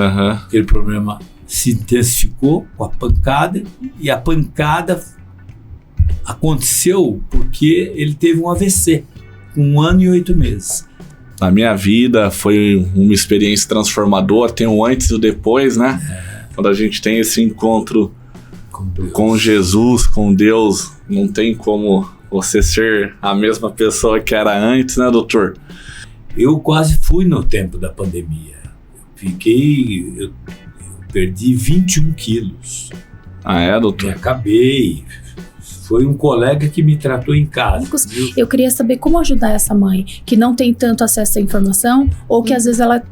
Aquele problema se intensificou com a pancada, e a pancada aconteceu porque ele teve um AVC, com 1 ano e 8 meses. Na minha vida foi uma experiência transformadora, tem o antes e o depois, né? Quando a gente tem esse encontro com Jesus, com Deus, não tem como você ser a mesma pessoa que era antes, né, doutor? Eu quase fui no tempo da pandemia. Eu perdi 21 quilos. Ah, é, doutor? E acabei. Foi um colega que me tratou em casa. Eu queria saber como ajudar essa mãe que não tem tanto acesso à informação, ou que às vezes ela...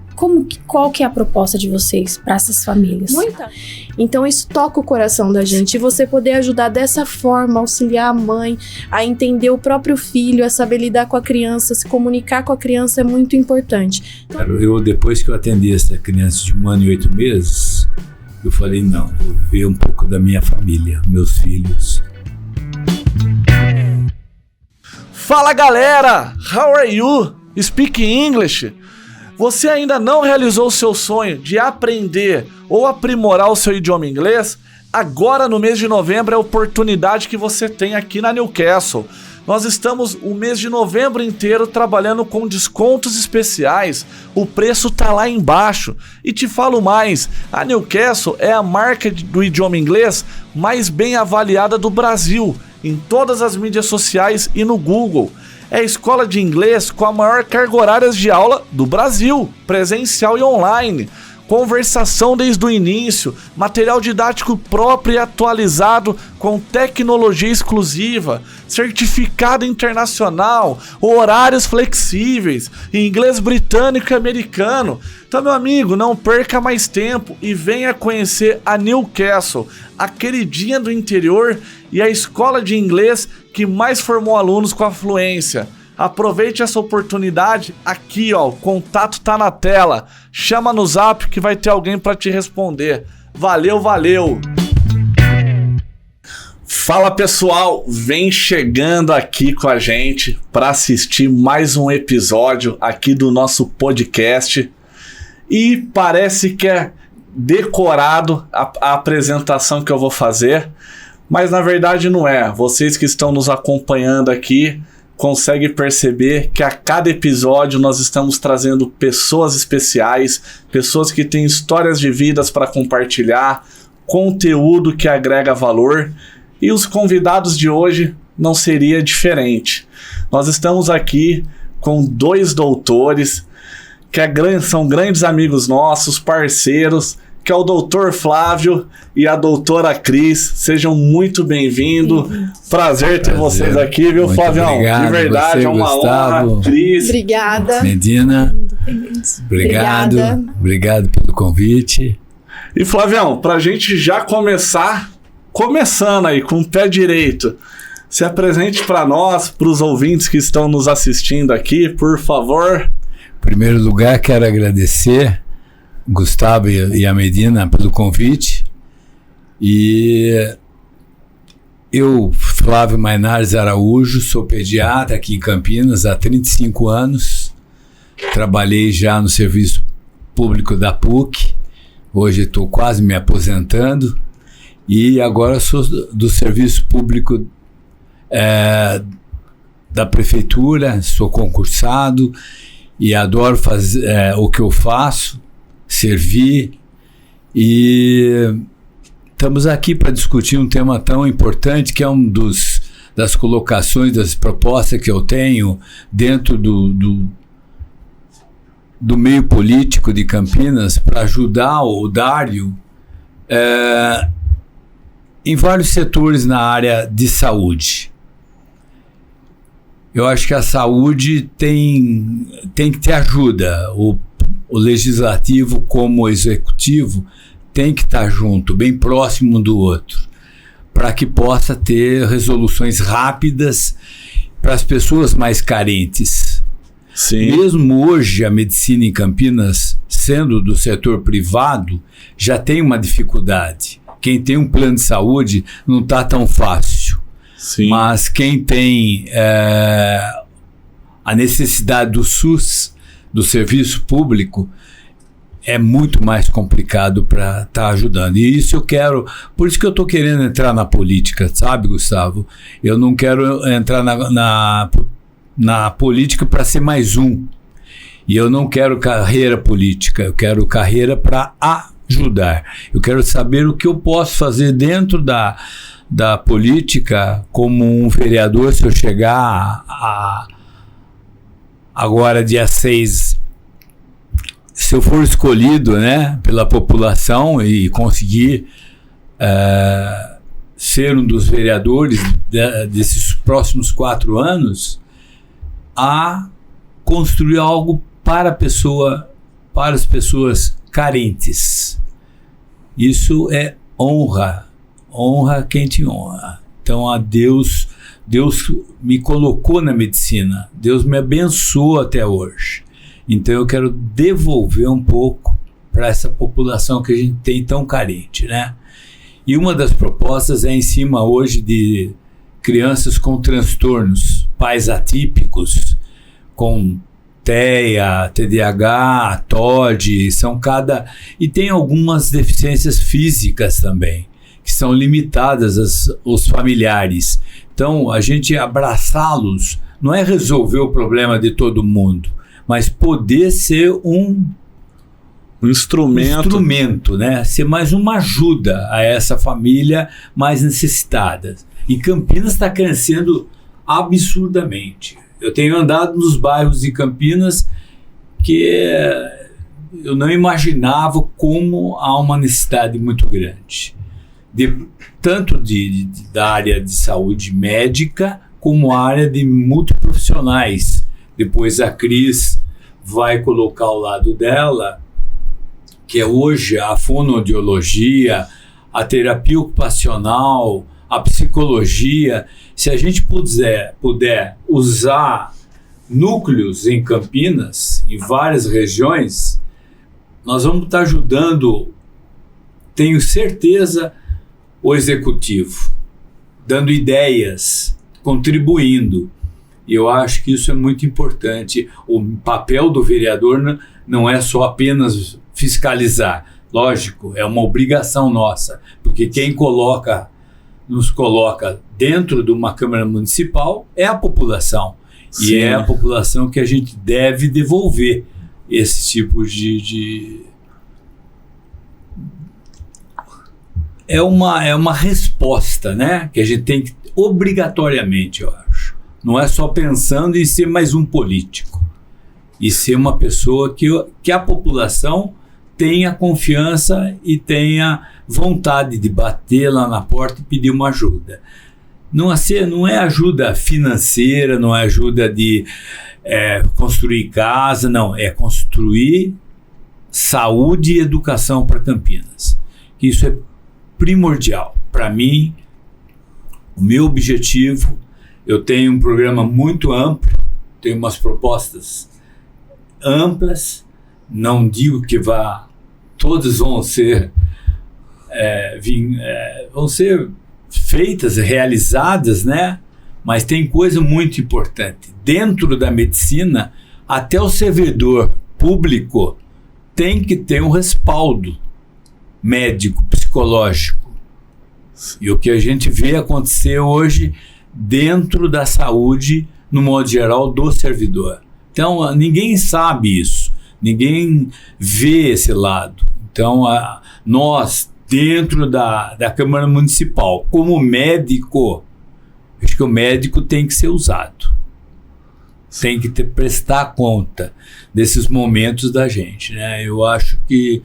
Qual que é a proposta de vocês para essas famílias? Muita. Então isso toca o coração da gente. E você poder ajudar dessa forma, auxiliar a mãe a entender o próprio filho, a saber lidar com a criança, se comunicar com a criança é muito importante. Eu, depois que eu atendi essa criança de 1 ano e 8 meses, eu falei, não, vou ver um pouco da minha família, meus filhos. Fala galera, how are you? Speak English. Você ainda não realizou o seu sonho de aprender ou aprimorar o seu idioma inglês? Agora no mês de novembro é a oportunidade que você tem aqui na Newcastle. Nós estamos o mês de novembro inteiro trabalhando com descontos especiais. O preço tá lá embaixo. E te falo mais, a Newcastle é a marca do idioma inglês mais bem avaliada do Brasil, em todas as mídias sociais e no Google. É a escola de inglês com a maior carga horária de aula do Brasil, presencial e online. Conversação desde o início, material didático próprio e atualizado com tecnologia exclusiva, certificado internacional, horários flexíveis, inglês britânico e americano. Então, meu amigo, não perca mais tempo e venha conhecer a Newcastle, a queridinha do interior e a escola de inglês que mais formou alunos com a fluência. Aproveite essa oportunidade aqui, ó, o contato tá na tela. Chama no zap que vai ter alguém para te responder. Valeu, valeu! Fala pessoal, vem chegando aqui com a gente para assistir mais um episódio aqui do nosso podcast. E parece que é decorado a apresentação que eu vou fazer, mas na verdade não é. Vocês que estão nos acompanhando aqui consegue perceber que a cada episódio nós estamos trazendo pessoas especiais, pessoas que têm histórias de vidas para compartilhar, conteúdo que agrega valor, e os convidados de hoje não seria diferente. Nós estamos aqui com 2 doutores que são grandes amigos nossos, parceiros, que é o doutor Flávio e a doutora Cris. Sejam muito bem-vindos. Prazer ter vocês aqui, viu, Flavião? Obrigado, de verdade, você, é uma Gustavo, honra. Cris. Obrigada. Medina, obrigado. Obrigada. Obrigado pelo convite. E Flavião, pra gente já começando aí com o pé direito, se apresente para nós, para os ouvintes que estão nos assistindo aqui, por favor. Em primeiro lugar, quero agradecer Gustavo e a Medina pelo convite. E eu, Flávio Mainares Araújo, sou pediatra aqui em Campinas há 35 anos. Trabalhei já no serviço público da PUC. Hoje estou quase me aposentando. E agora sou do serviço público da prefeitura, sou concursado e adoro fazer o que eu faço, servir, e estamos aqui para discutir um tema tão importante que é das colocações, das propostas que eu tenho dentro do meio político de Campinas para ajudar o Dário em vários setores na área de saúde. Eu acho que a saúde tem que ter ajuda. O legislativo como o executivo tem que estar junto, bem próximo do outro, para que possa ter resoluções rápidas para as pessoas mais carentes. Sim. Mesmo hoje, a medicina em Campinas, sendo do setor privado, já tem uma dificuldade. Quem tem um plano de saúde não está tão fácil. Sim. Mas quem tem a necessidade do SUS, do serviço público, é muito mais complicado para estar ajudando. E isso eu quero, por isso que eu estou querendo entrar na política, sabe, Gustavo? Eu não quero entrar na política para ser mais um. E eu não quero carreira política, eu quero carreira para ajudar. Eu quero saber o que eu posso fazer dentro da política como um vereador, se eu chegar agora dia 6, se eu for escolhido, né, pela população e conseguir ser um dos vereadores desses próximos 4 anos, a construir algo para as pessoas carentes. Isso é honra quem te honra. Então, a Deus me colocou na medicina, Deus me abençoou até hoje. Então, eu quero devolver um pouco para essa população que a gente tem tão carente, né? E uma das propostas é em cima hoje de crianças com transtornos, pais atípicos, com TEA, TDAH, TOD, e tem algumas deficiências físicas também, que são limitadas aos familiares. Então, a gente abraçá-los não é resolver o problema de todo mundo, mas poder ser um instrumento, né? Ser mais uma ajuda a essa família mais necessitada. E Campinas está crescendo absurdamente. Eu tenho andado nos bairros de Campinas que eu não imaginava como há uma necessidade muito grande. Tanto da área de saúde médica, como a área de multiprofissionais. Depois a Cris vai colocar ao lado dela, que é hoje a fonoaudiologia, a terapia ocupacional, a psicologia. Se a gente puder usar núcleos em Campinas, em várias regiões, nós vamos estar ajudando, tenho certeza, o executivo, dando ideias, contribuindo. E eu acho que isso é muito importante. O papel do vereador não é só apenas fiscalizar. Lógico, é uma obrigação nossa, porque quem nos coloca dentro de uma Câmara Municipal é a população. Sim. E é a população que a gente deve devolver esse tipo de... É uma resposta, né? Que a gente tem que, obrigatoriamente, eu acho. Não é só pensando em ser mais um político. E ser uma pessoa que a população tenha confiança e tenha vontade de bater lá na porta e pedir uma ajuda. Não é ajuda financeira, não é ajuda de construir casa, não. É construir saúde e educação para Campinas. Isso é primordial. Para mim, o meu objetivo, eu tenho um programa muito amplo, tenho umas propostas amplas, não digo que todas vão ser feitas, realizadas, né? Mas tem coisa muito importante. Dentro da medicina, até o servidor público tem que ter um respaldo médico, psicológico. E o que a gente vê acontecer hoje dentro da saúde, no modo geral, do servidor. Então, ninguém sabe isso, ninguém vê esse lado. Então, nós, dentro da Câmara Municipal, como médico, acho que o médico tem que ser usado. Tem que prestar conta desses momentos da gente, né? Eu acho que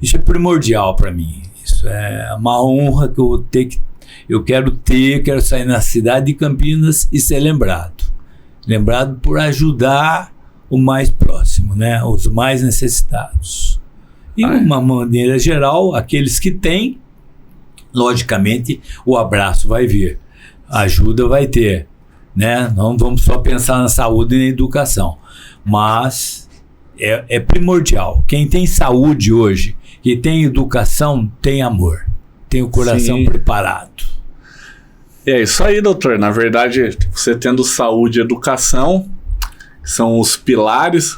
isso é primordial para mim. Isso é uma honra que eu quero sair na cidade de Campinas e ser lembrado por ajudar o mais próximo, né? Os mais necessitados. E de uma maneira geral, aqueles que têm, logicamente, o abraço vai vir, a ajuda vai ter, né? Não vamos só pensar na saúde e na educação, mas é primordial. Quem tem saúde hoje, quem tem educação, tem amor, tem o coração preparado. É isso aí, doutor. Na verdade, você tendo saúde e educação, que são os pilares,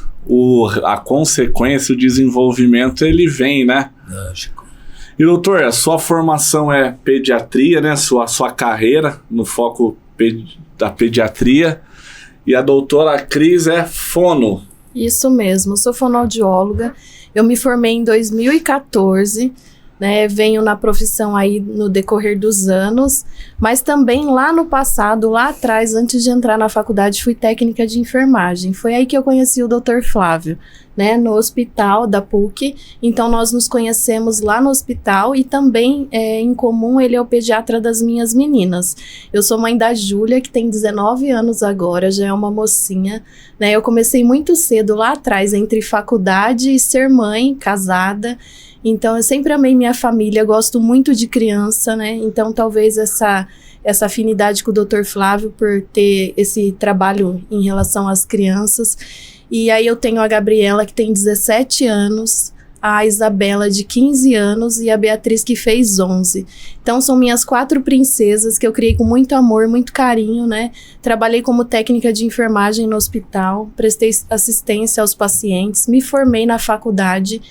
a consequência, o desenvolvimento, ele vem, né? Lógico. E doutor, a sua formação é pediatria, né? Sua carreira no foco da pediatria. E a doutora Cris é fono. Isso mesmo, eu sou fonoaudióloga. Eu me formei em 2014, né? Venho na profissão aí no decorrer dos anos, mas também lá no passado, lá atrás, antes de entrar na faculdade, fui técnica de enfermagem. Foi aí que eu conheci o Dr. Flávio, né? No hospital da PUC. Então nós nos conhecemos lá no hospital e também em comum ele é o pediatra das minhas meninas. Eu sou mãe da Júlia, que tem 19 anos agora, já é uma mocinha, né? Eu comecei muito cedo lá atrás, entre faculdade e ser mãe, casada. Então, eu sempre amei minha família, gosto muito de criança, né? Então, talvez essa afinidade com o Dr. Flávio por ter esse trabalho em relação às crianças. E aí eu tenho a Gabriela, que tem 17 anos, a Isabela, de 15 anos, e a Beatriz, que fez 11. Então, são minhas 4 princesas que eu criei com muito amor, muito carinho, né? Trabalhei como técnica de enfermagem no hospital, prestei assistência aos pacientes, me formei na faculdade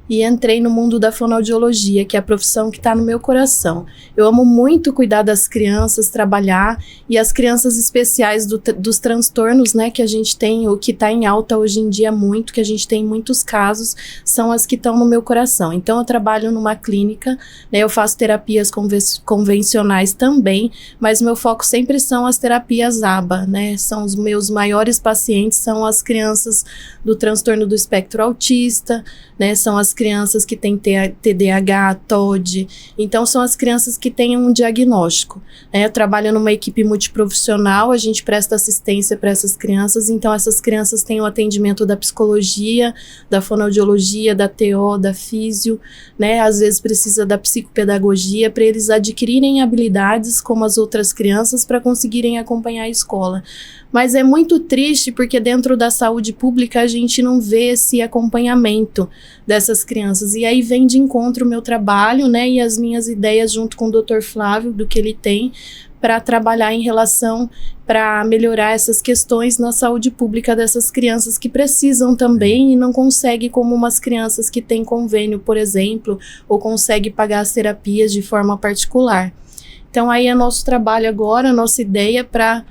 e entrei no mundo da fonoaudiologia, que é a profissão que está no meu coração. Eu amo muito cuidar das crianças, trabalhar, e as crianças especiais dos transtornos, né, que a gente tem, o que está em alta hoje em dia muito, que a gente tem muitos casos, são as que estão no meu coração. Então, eu trabalho numa clínica, né, eu faço terapias convencionais também, mas meu foco sempre são as terapias ABA, né, são os meus maiores pacientes, são as crianças do transtorno do espectro autista, né, são as crianças que têm TDAH, TOD, então são as crianças que têm um diagnóstico, né? Eu trabalho numa equipe multiprofissional, a gente presta assistência para essas crianças, então essas crianças têm o atendimento da psicologia, da fonoaudiologia, da TO, da físio, né? Às vezes precisa da psicopedagogia para eles adquirirem habilidades como as outras crianças para conseguirem acompanhar a escola. Mas é muito triste porque dentro da saúde pública a gente não vê esse acompanhamento dessas crianças. E aí vem de encontro o meu trabalho, né, e as minhas ideias junto com o Dr. Flávio, do que ele tem, para trabalhar em relação para melhorar essas questões na saúde pública dessas crianças que precisam também e não conseguem, como umas crianças que têm convênio, por exemplo, ou conseguem pagar as terapias de forma particular. Então aí é nosso trabalho agora, a nossa ideia para...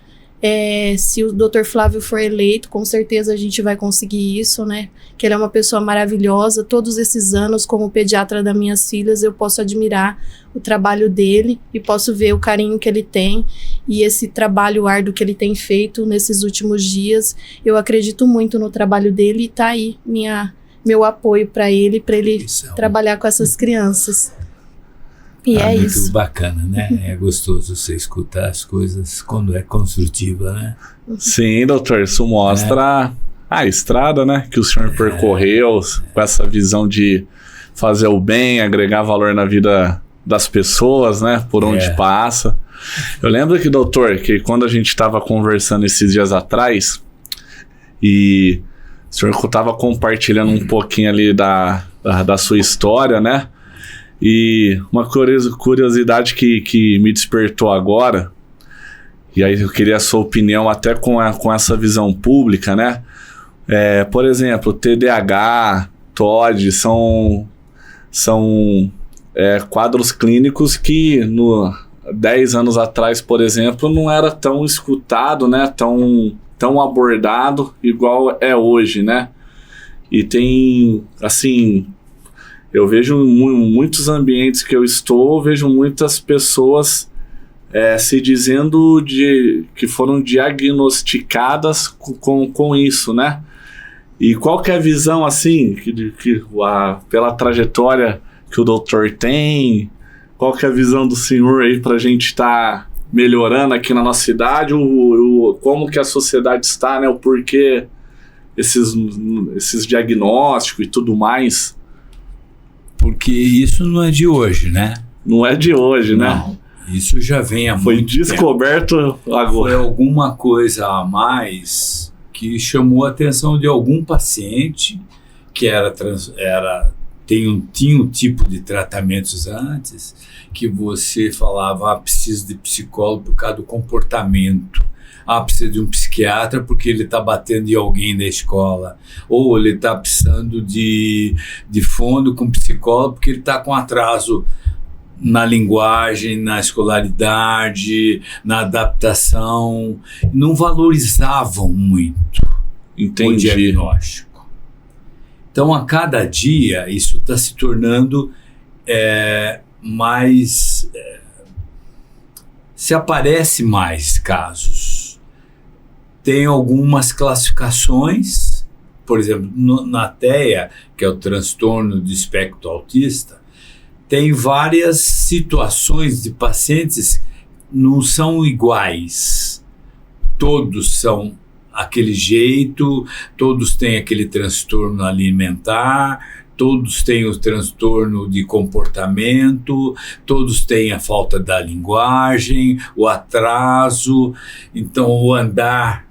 se o Dr. Flávio for eleito, com certeza a gente vai conseguir isso, né? Que ele é uma pessoa maravilhosa. Todos esses anos, como pediatra das minhas filhas, eu posso admirar o trabalho dele e posso ver o carinho que ele tem e esse trabalho árduo que ele tem feito nesses últimos dias. Eu acredito muito no trabalho dele e tá aí meu apoio para ele trabalhar com essas crianças. E é muito isso. Bacana, né? É gostoso você escutar as coisas quando é construtiva, né? Sim, doutor, isso mostra a estrada, né, que o senhor percorreu com essa visão de fazer o bem, agregar valor na vida das pessoas, né, por onde passa. Eu lembro que, doutor, que quando a gente estava conversando esses dias atrás e o senhor estava compartilhando um pouquinho ali da sua história, né? E uma curiosidade que me despertou agora, e aí eu queria a sua opinião até com essa visão pública, né? Por exemplo, TDAH, TOD, são quadros clínicos que 10 anos atrás, por exemplo, não era tão escutado, né? Tão abordado igual é hoje, né? E tem, assim... Eu vejo muitos ambientes que eu estou, vejo muitas pessoas se dizendo que foram diagnosticadas com isso, né? E qual que é a visão, assim, pela trajetória que o doutor tem, qual que é a visão do senhor aí para a gente estar melhorando aqui na nossa cidade, como que a sociedade está, né? O porquê esses diagnósticos e tudo mais... Porque isso não é de hoje, né? Não é de hoje, né? Não, isso já vem há muito tempo. Foi descoberto agora. Foi alguma coisa a mais que chamou a atenção de algum paciente que tinha um tipo de tratamentos antes que você falava, precisa de psicólogo por causa do comportamento. Precisa de um psiquiatra porque ele está batendo em alguém na escola. Ou ele está precisando de fono com psicólogo porque ele está com atraso na linguagem, na escolaridade, na adaptação. Não valorizavam muito o diagnóstico. Então, a cada dia, isso está se tornando mais... se aparece mais casos. Tem algumas classificações, por exemplo, na TEA, que é o transtorno do espectro autista, tem várias situações de pacientes não são iguais. Todos são aquele jeito, todos têm aquele transtorno alimentar, todos têm o transtorno de comportamento, todos têm a falta da linguagem, o atraso, então o andar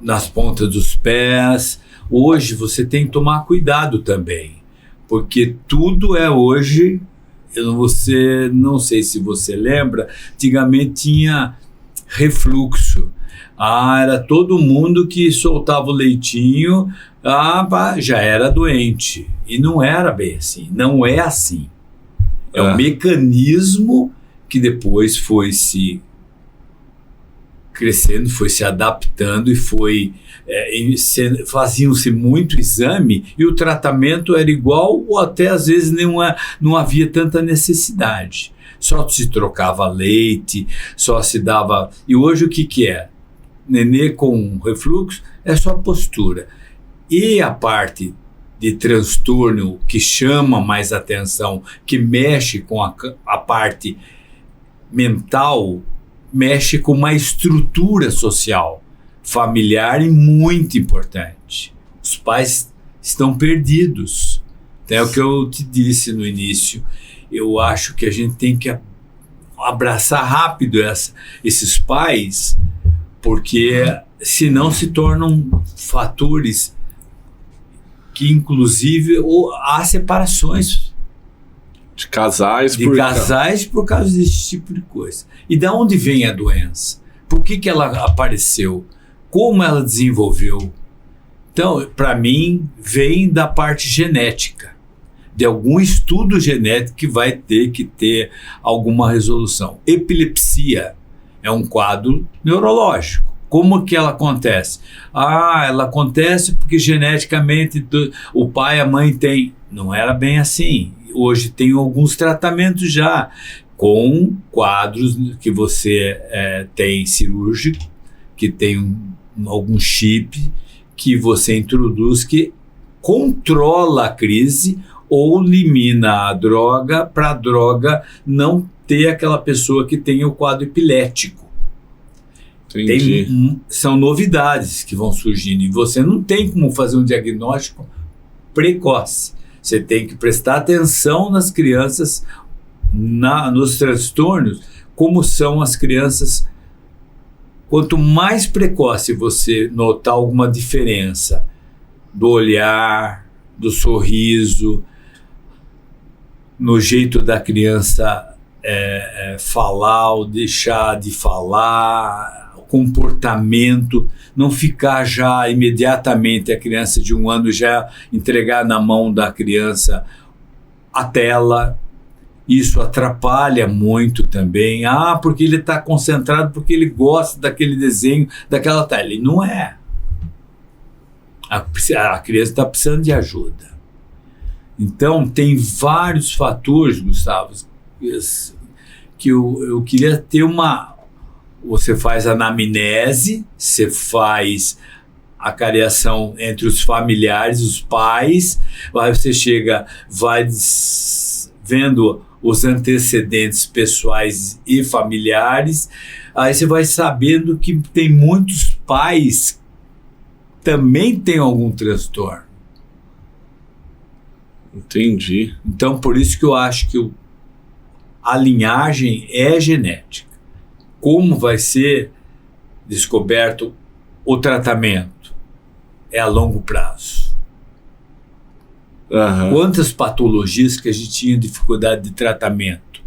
nas pontas dos pés. Hoje você tem que tomar cuidado também, porque tudo é hoje, não sei se você lembra, antigamente tinha refluxo. Era todo mundo que soltava o leitinho, já era doente. E não era bem assim, não é assim. É um mecanismo que depois foi se crescendo, foi se adaptando e faziam-se muito exame e o tratamento era igual ou até às vezes não havia tanta necessidade. Só se trocava leite, só se dava... E hoje o que é? Nenê com refluxo é só postura. E a parte de transtorno que chama mais atenção, que mexe com a parte mental, mexe com uma estrutura social, familiar e muito importante. Os pais estão perdidos. É o que eu te disse no início. Eu acho que a gente tem que abraçar rápido esses pais, porque senão se tornam fatores que inclusive há separações de casais por causa desse tipo de coisa. E de onde vem a doença? Por que ela apareceu? Como ela desenvolveu? Então, para mim, vem da parte genética, de algum estudo genético que vai ter que ter alguma resolução. Epilepsia é um quadro neurológico. Como que ela acontece? Ela acontece porque geneticamente o pai e a mãe têm. Não era bem assim. Hoje tem alguns tratamentos já com quadros que você tem cirúrgico, que tem algum chip que você introduz que controla a crise ou elimina a droga para a droga não ter aquela pessoa que tem o quadro epilético. São novidades que vão surgindo e você não tem como fazer um diagnóstico precoce. Você tem que prestar atenção nas crianças, nos transtornos, como são as crianças. Quanto mais precoce você notar alguma diferença do olhar, do sorriso, no jeito da criança falar ou deixar de falar, comportamento, não ficar já imediatamente a criança de 1 ano já entregar na mão da criança a tela. Isso atrapalha muito também. Porque ele está concentrado, porque ele gosta daquele desenho, daquela tela. E não é. A criança está precisando de ajuda. Então, tem vários fatores, Gustavo, que eu queria ter Você faz a anamnese, você faz a cariação entre os familiares, os pais, aí você vai vendo os antecedentes pessoais e familiares, aí você vai sabendo que tem muitos pais que também têm algum transtorno. Entendi. Então, por isso que eu acho que a linhagem é genética. Como vai ser descoberto o tratamento? É a longo prazo. Quantas patologias que a gente tinha dificuldade de tratamento?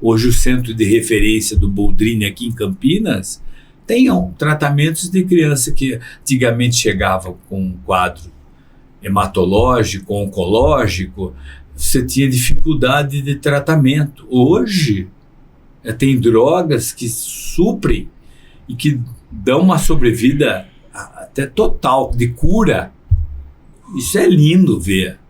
Hoje o centro de referência do Boldrini aqui em Campinas Tenham tratamentos de criança que antigamente chegava com um quadro hematológico, oncológico, você tinha dificuldade de tratamento. Hoje, tem drogas que suprem e que dão uma sobrevida até total, de cura. Isso é lindo ver.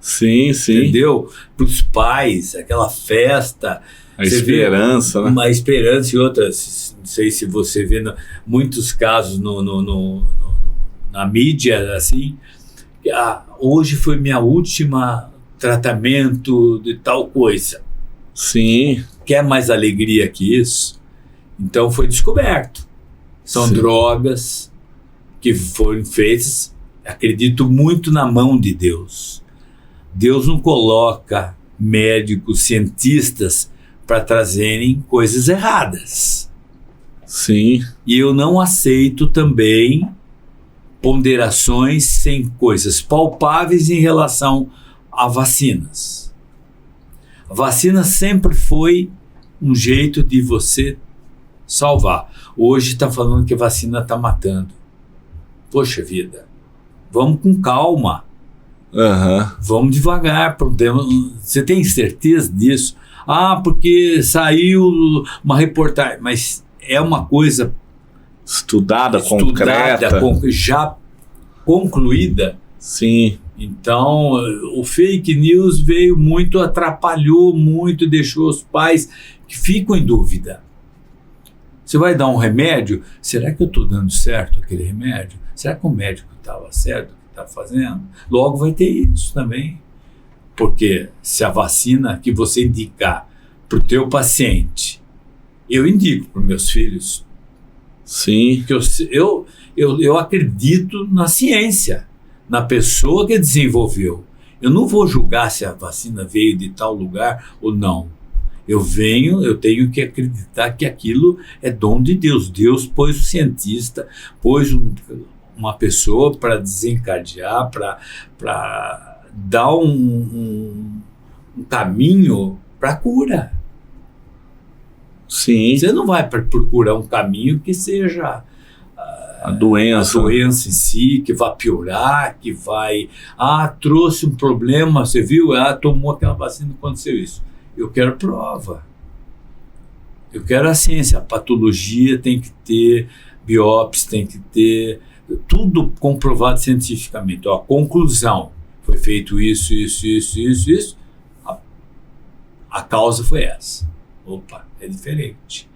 Sim, sim. Entendeu? Para os pais, aquela festa. A esperança, né? Uma esperança e outras. Não sei se você vê muitos casos na mídia, assim. Hoje foi minha última tratamento de tal coisa. Sim. Quer mais alegria que isso? Então foi descoberto. São Sim. drogas que foram feitas, acredito muito na mão de Deus. Deus não coloca médicos, cientistas para trazerem coisas erradas. Sim. E eu não aceito também ponderações sem coisas palpáveis em relação a vacinas. A vacina sempre foi um jeito de você salvar. Hoje está falando que a vacina está matando. Poxa vida, vamos com calma. Vamos devagar. Você tem certeza disso? Porque saiu uma reportagem, mas é uma coisa estudada concreta, já concluída. Sim. Então, o fake news veio muito, atrapalhou muito, deixou os pais que ficam em dúvida. Você vai dar um remédio, será que eu estou dando certo aquele remédio? Será que o médico estava certo o que está fazendo? Logo vai ter isso também. Porque se a vacina que você indicar para o teu paciente, eu indico para os meus filhos. Sim. Que eu acredito na ciência, na pessoa que desenvolveu. Eu não vou julgar se a vacina veio de tal lugar ou não. Eu tenho que acreditar que aquilo é dom de Deus. Deus pôs o cientista, pôs uma pessoa para desencadear, para dar um caminho para a cura. Sim. Você não vai procurar um caminho que seja a doença em si, que vai piorar, que vai... trouxe um problema, você viu? Tomou aquela vacina, aconteceu isso. Eu quero prova. Eu quero a ciência. A patologia tem que ter, biópsia tem que ter, tudo comprovado cientificamente. A conclusão, foi feito isso. A causa foi essa. Opa, é diferente.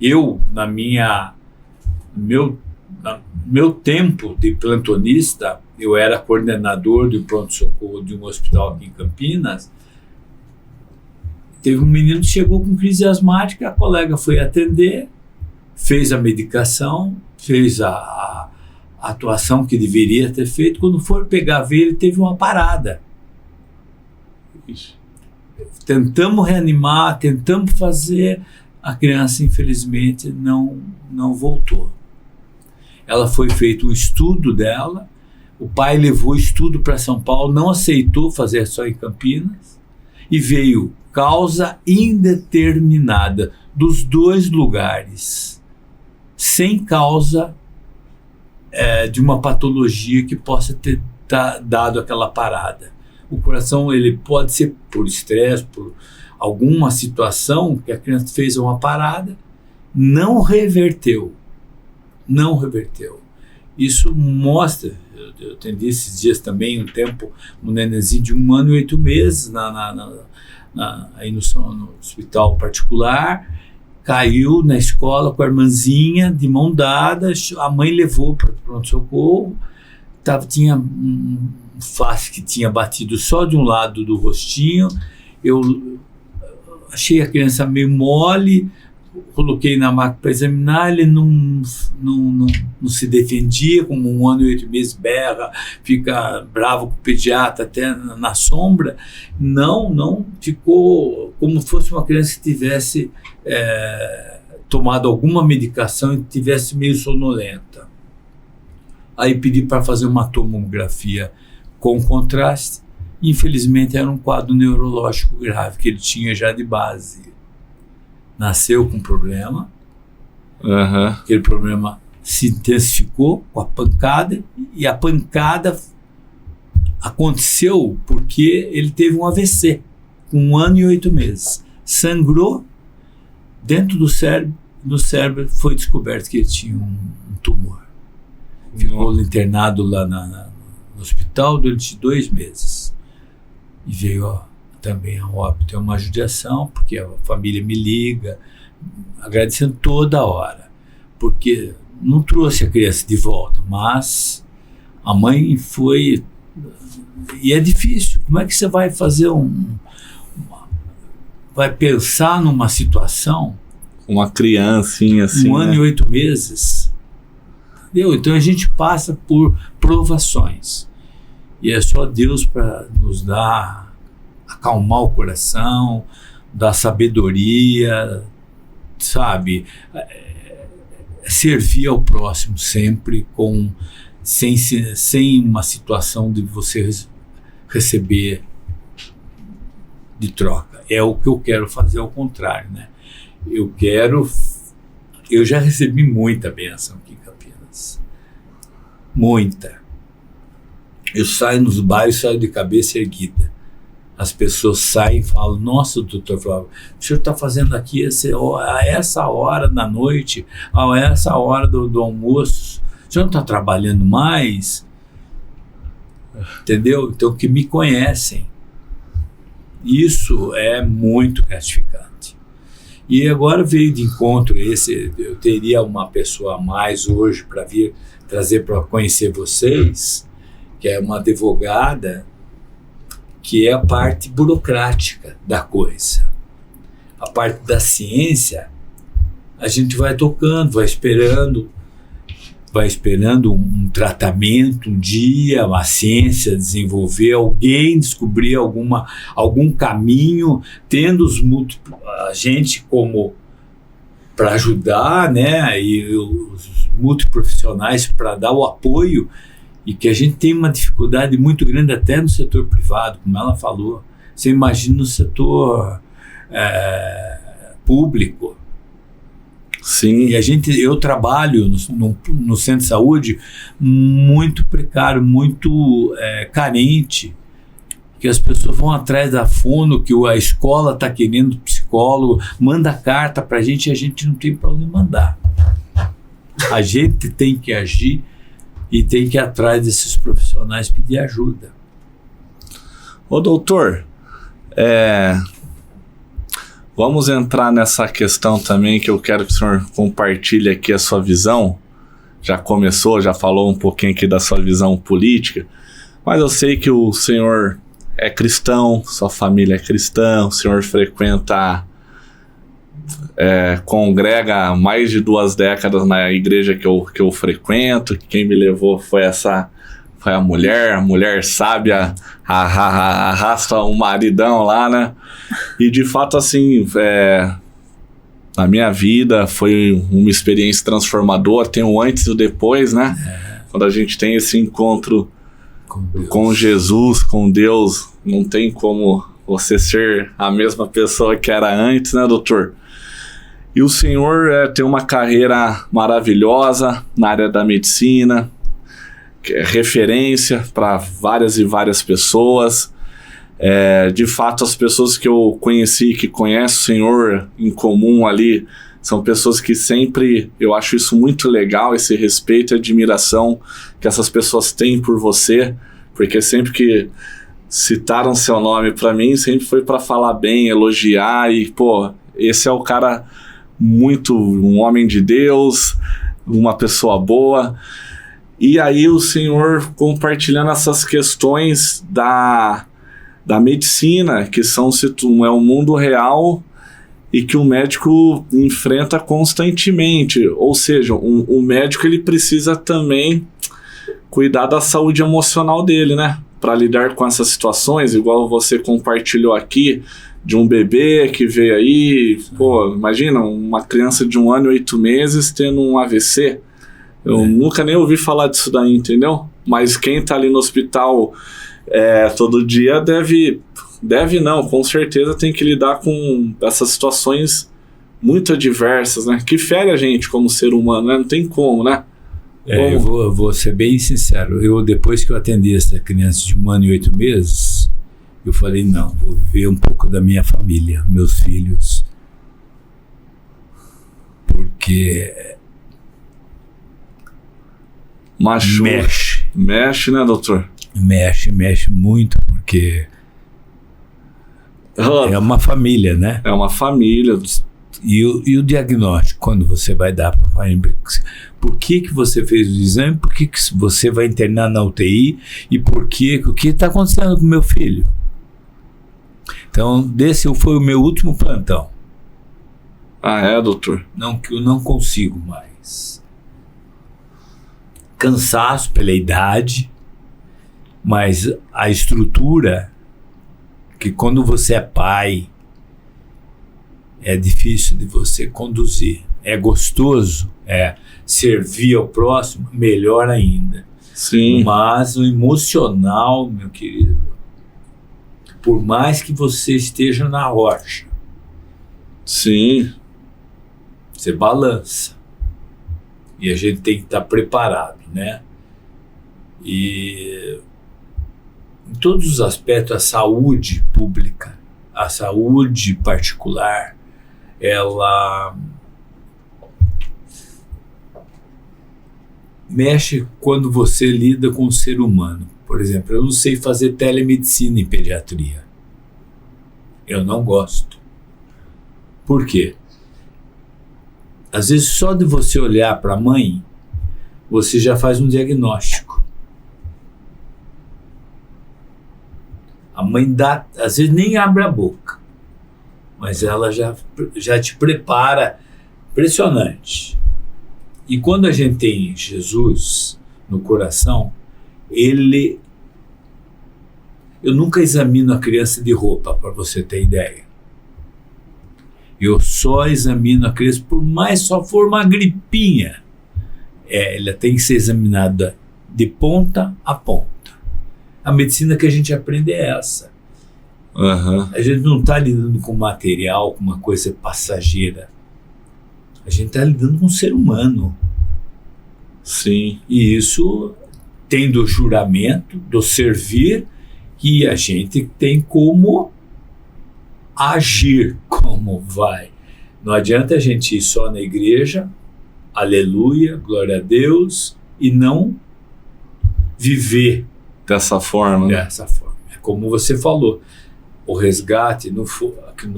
Eu, meu tempo de plantonista, eu era coordenador do pronto-socorro de um hospital aqui em Campinas. Teve um menino que chegou com crise asmática, a colega foi atender, fez a medicação, fez a atuação que deveria ter feito. Quando for pegar ver, ele teve uma parada. Isso. Tentamos reanimar, tentamos fazer, a criança infelizmente não voltou. Ela foi feito um estudo dela, o pai levou o estudo para São Paulo, não aceitou fazer só em Campinas, e veio causa indeterminada dos dois lugares, sem causa de uma patologia que possa ter dado aquela parada. O coração, ele pode ser por estresse, por alguma situação que a criança fez uma parada, não reverteu. Isso mostra, eu atendi esses dias também um nenenzinho de 1 ano e 8 meses aí no hospital particular, caiu na escola com a irmãzinha de mão dada, a mãe levou para o pronto-socorro, tinha um face que tinha batido só de um lado do rostinho, eu achei a criança meio mole, coloquei na maca para examinar, ele não se defendia, como 1 ano e 8 meses, berra, fica bravo com o pediatra até na sombra, não, ficou como se fosse uma criança que tivesse tomado alguma medicação e tivesse meio sonolenta. Aí pedi para fazer uma tomografia com contraste, infelizmente era um quadro neurológico grave que ele tinha já de base. Nasceu com problema, Aquele problema se intensificou com a pancada, e a pancada aconteceu porque ele teve um AVC com 1 ano e 8 meses. Sangrou dentro do cérebro. No cérebro foi descoberto que ele tinha um tumor. Ficou internado lá no hospital durante 2 meses. E veio também a óbito. É uma judiação, porque a família me liga, agradecendo toda hora. Porque não trouxe a criança de volta, mas a mãe foi... E é difícil. Como é que você vai fazer vai pensar numa situação... Uma criancinha assim, 1 ano e 8 meses. Entendeu? Então a gente passa por provações. E é só Deus para nos dar, acalmar o coração, dar sabedoria, sabe? Servir ao próximo sempre sem uma situação de você receber de troca. É o que eu quero fazer ao contrário, né? Eu já recebi muita bênção aqui em Campinas. Muita. Eu saio nos bairros, saio de cabeça erguida. As pessoas saem e falam: nossa, doutor Flávio, o senhor está fazendo aqui a essa hora da noite, a essa hora do almoço, o senhor não está trabalhando mais? Entendeu? Então, que me conhecem. Isso é muito gratificante. E agora veio de encontro eu teria uma pessoa a mais hoje para vir trazer para conhecer vocês, que é uma advogada, que é a parte burocrática da coisa. A parte da ciência, a gente vai tocando, vai esperando um tratamento, um dia, a ciência desenvolver, alguém descobrir algum caminho, tendo a gente como para ajudar, né, e os multiprofissionais para dar o apoio, e que a gente tem uma dificuldade muito grande até no setor privado, como ela falou. Você imagina no setor público. Sim. E eu trabalho no centro de saúde muito precário, muito carente, que as pessoas vão atrás da fono, que a escola está querendo psicólogo, manda carta para a gente e a gente não tem para onde mandar. A gente tem que agir e tem que ir atrás desses profissionais pedir ajuda. Ô doutor, vamos entrar nessa questão também, que eu quero que o senhor compartilhe aqui a sua visão. Já falou um pouquinho aqui da sua visão política, mas eu sei que o senhor é cristão, sua família é cristã, o senhor congrega há mais de 2 décadas na igreja que eu frequento. Quem me levou foi a mulher sábia, arrasta o maridão lá, né? E de fato, assim, na minha vida foi uma experiência transformadora. Tem o antes e o depois, né? Quando a gente tem esse encontro com Jesus, com Deus, não tem como você ser a mesma pessoa que era antes, né, doutor? E o senhor tem uma carreira maravilhosa na área da medicina, que é referência para várias e várias pessoas. De fato, as pessoas que eu conheci, que conhecem o senhor em comum ali, são pessoas que sempre, eu acho isso muito legal, esse respeito e admiração que essas pessoas têm por você, porque sempre que citaram seu nome para mim, sempre foi para falar bem, elogiar, e esse é o cara um homem de Deus, uma pessoa boa. E aí o senhor compartilhando essas questões da medicina, que é um mundo real e que o médico enfrenta constantemente. Ou seja, o médico ele precisa também cuidar da saúde emocional dele, né? Para lidar com essas situações, igual você compartilhou aqui, de um bebê que veio aí, imagina, uma criança de 1 ano e 8 meses tendo um AVC. Eu nunca nem ouvi falar disso daí, entendeu? Mas quem tá ali no hospital todo dia com certeza tem que lidar com essas situações muito adversas, né? Que fere a gente como ser humano, né? Não tem como, né? Eu vou ser bem sincero. Depois que eu atendi essa criança de 1 ano e 8 meses, eu falei, não, vou viver um pouco da minha família, meus filhos. Porque mexe, né, doutor? Mexe muito, porque é uma família, né? É uma família. E o diagnóstico, quando você vai dar para a família, por que você fez o exame, por que você vai internar na UTI e o que está acontecendo com meu filho? Então, foi o meu último plantão. Ah, é, doutor? Não, que eu não consigo mais. Cansaço pela idade, mas a estrutura, que quando você é pai, é difícil de você conduzir. É gostoso, servir ao próximo, melhor ainda. Sim. Mas o emocional, meu querido, por mais que você esteja na rocha, sim, você balança. E a gente tem que estar preparado, né? E em todos os aspectos, a saúde pública, a saúde particular, ela mexe quando você lida com o ser humano. Por exemplo, eu não sei fazer telemedicina em pediatria. Eu não gosto. Por quê? Às vezes só de você olhar para a mãe, você já faz um diagnóstico. A mãe às vezes nem abre a boca, mas ela já te prepara. Impressionante. E quando a gente tem Jesus no coração, eu nunca examino a criança de roupa, para você ter ideia. Eu só examino a criança, por mais só for uma gripinha. Ela tem que ser examinada de ponta a ponta. A medicina que a gente aprende é essa. Uhum. A gente não está lidando com material, com uma coisa passageira. A gente está lidando com um ser humano. Sim. E isso tem do juramento, do servir, e a gente tem como agir, como vai. Não adianta a gente ir só na igreja, aleluia, glória a Deus, e não viver dessa forma. Dessa forma. É como você falou, o resgate,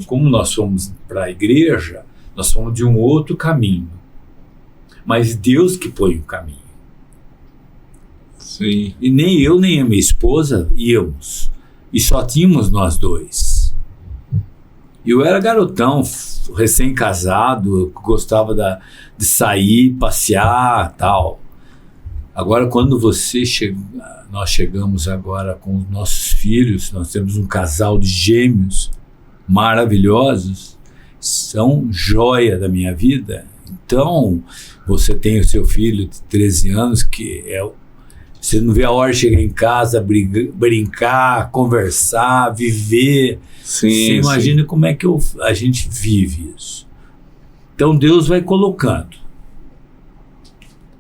como nós fomos para a igreja, nós fomos de um outro caminho. Mas Deus que põe o caminho. Sim. E nem eu, nem a minha esposa íamos. E só tínhamos nós dois. Eu era garotão, recém-casado, eu gostava de sair, passear, tal. Agora, quando nós chegamos agora com os nossos filhos, nós temos um casal de gêmeos maravilhosos, são joia da minha vida. Então, você tem o seu filho de 13 anos, você não vê a hora de chegar em casa, brincar, conversar, viver. Sim, você imagina como é que a gente vive isso. Então, Deus vai colocando.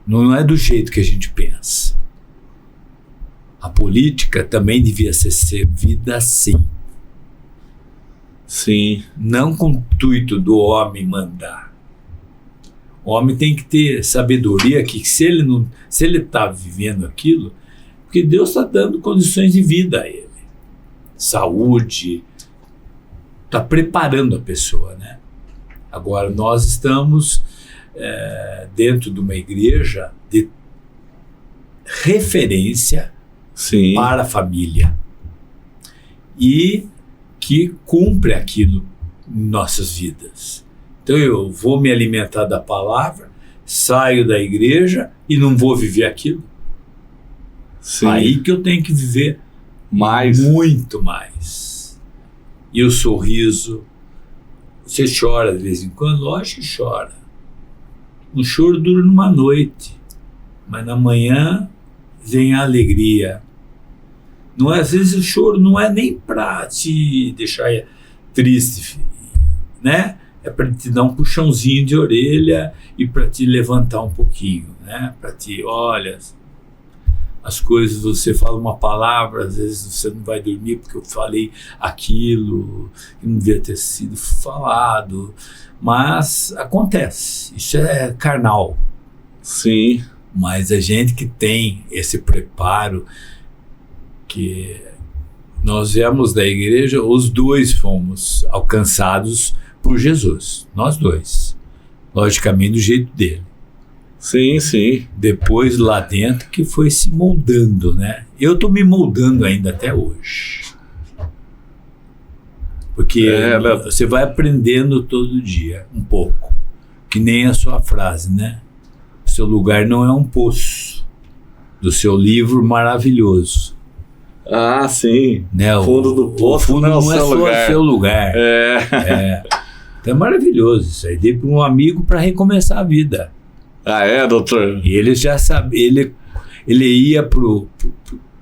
Não é do jeito que a gente pensa. A política também devia ser servida assim. Sim. Não com o intuito do homem mandar. O homem tem que ter sabedoria que se ele está vivendo aquilo, porque Deus está dando condições de vida a ele. Saúde, está preparando a pessoa, né? Agora, nós estamos dentro de uma igreja de referência Sim. para a família e que cumpre aquilo em nossas vidas. Então eu vou me alimentar da palavra, saio da igreja e não vou viver aquilo. Sim. Aí que eu tenho que viver mais. Muito mais. E o sorriso, você chora de vez em quando? Lógico que chora. Um choro dura numa noite, mas na manhã vem a alegria. Não é, às vezes o choro não é nem para te deixar triste, né? é para te dar um puxãozinho de orelha e para te levantar um pouquinho, né? Para te, olha, as coisas, você fala uma palavra, às vezes você não vai dormir porque eu falei aquilo que não devia ter sido falado, mas acontece, isso é carnal. Sim. Mas a gente que tem esse preparo, que nós viemos da igreja, os dois fomos alcançados por Jesus, nós dois, logicamente do jeito dele. Sim, sim. Depois lá dentro que foi se moldando, né? Eu tô me moldando ainda até hoje. Porque você vai aprendendo todo dia, um pouco. Que nem a sua frase, né? O seu lugar não é um poço. Do seu livro maravilhoso. Ah, sim. Né? Fundo do poço, o fundo não é só o seu lugar. Então é maravilhoso isso aí. Dei para um amigo para recomeçar a vida. Ah, é, doutor? E ele já sabia, ele ia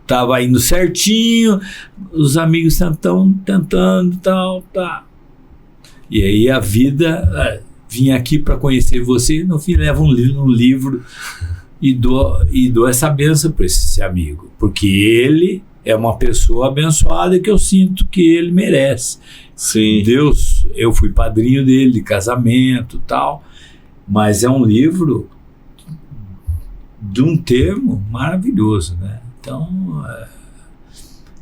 tava indo certinho, os amigos tentando, tal, tá. E aí a vida, vim aqui para conhecer você, e no fim leva um livro e dou essa benção para esse amigo, porque ele é uma pessoa abençoada que eu sinto que ele merece. Sim. Deus, eu fui padrinho dele de casamento, tal, mas é um livro de um termo maravilhoso, né? Então,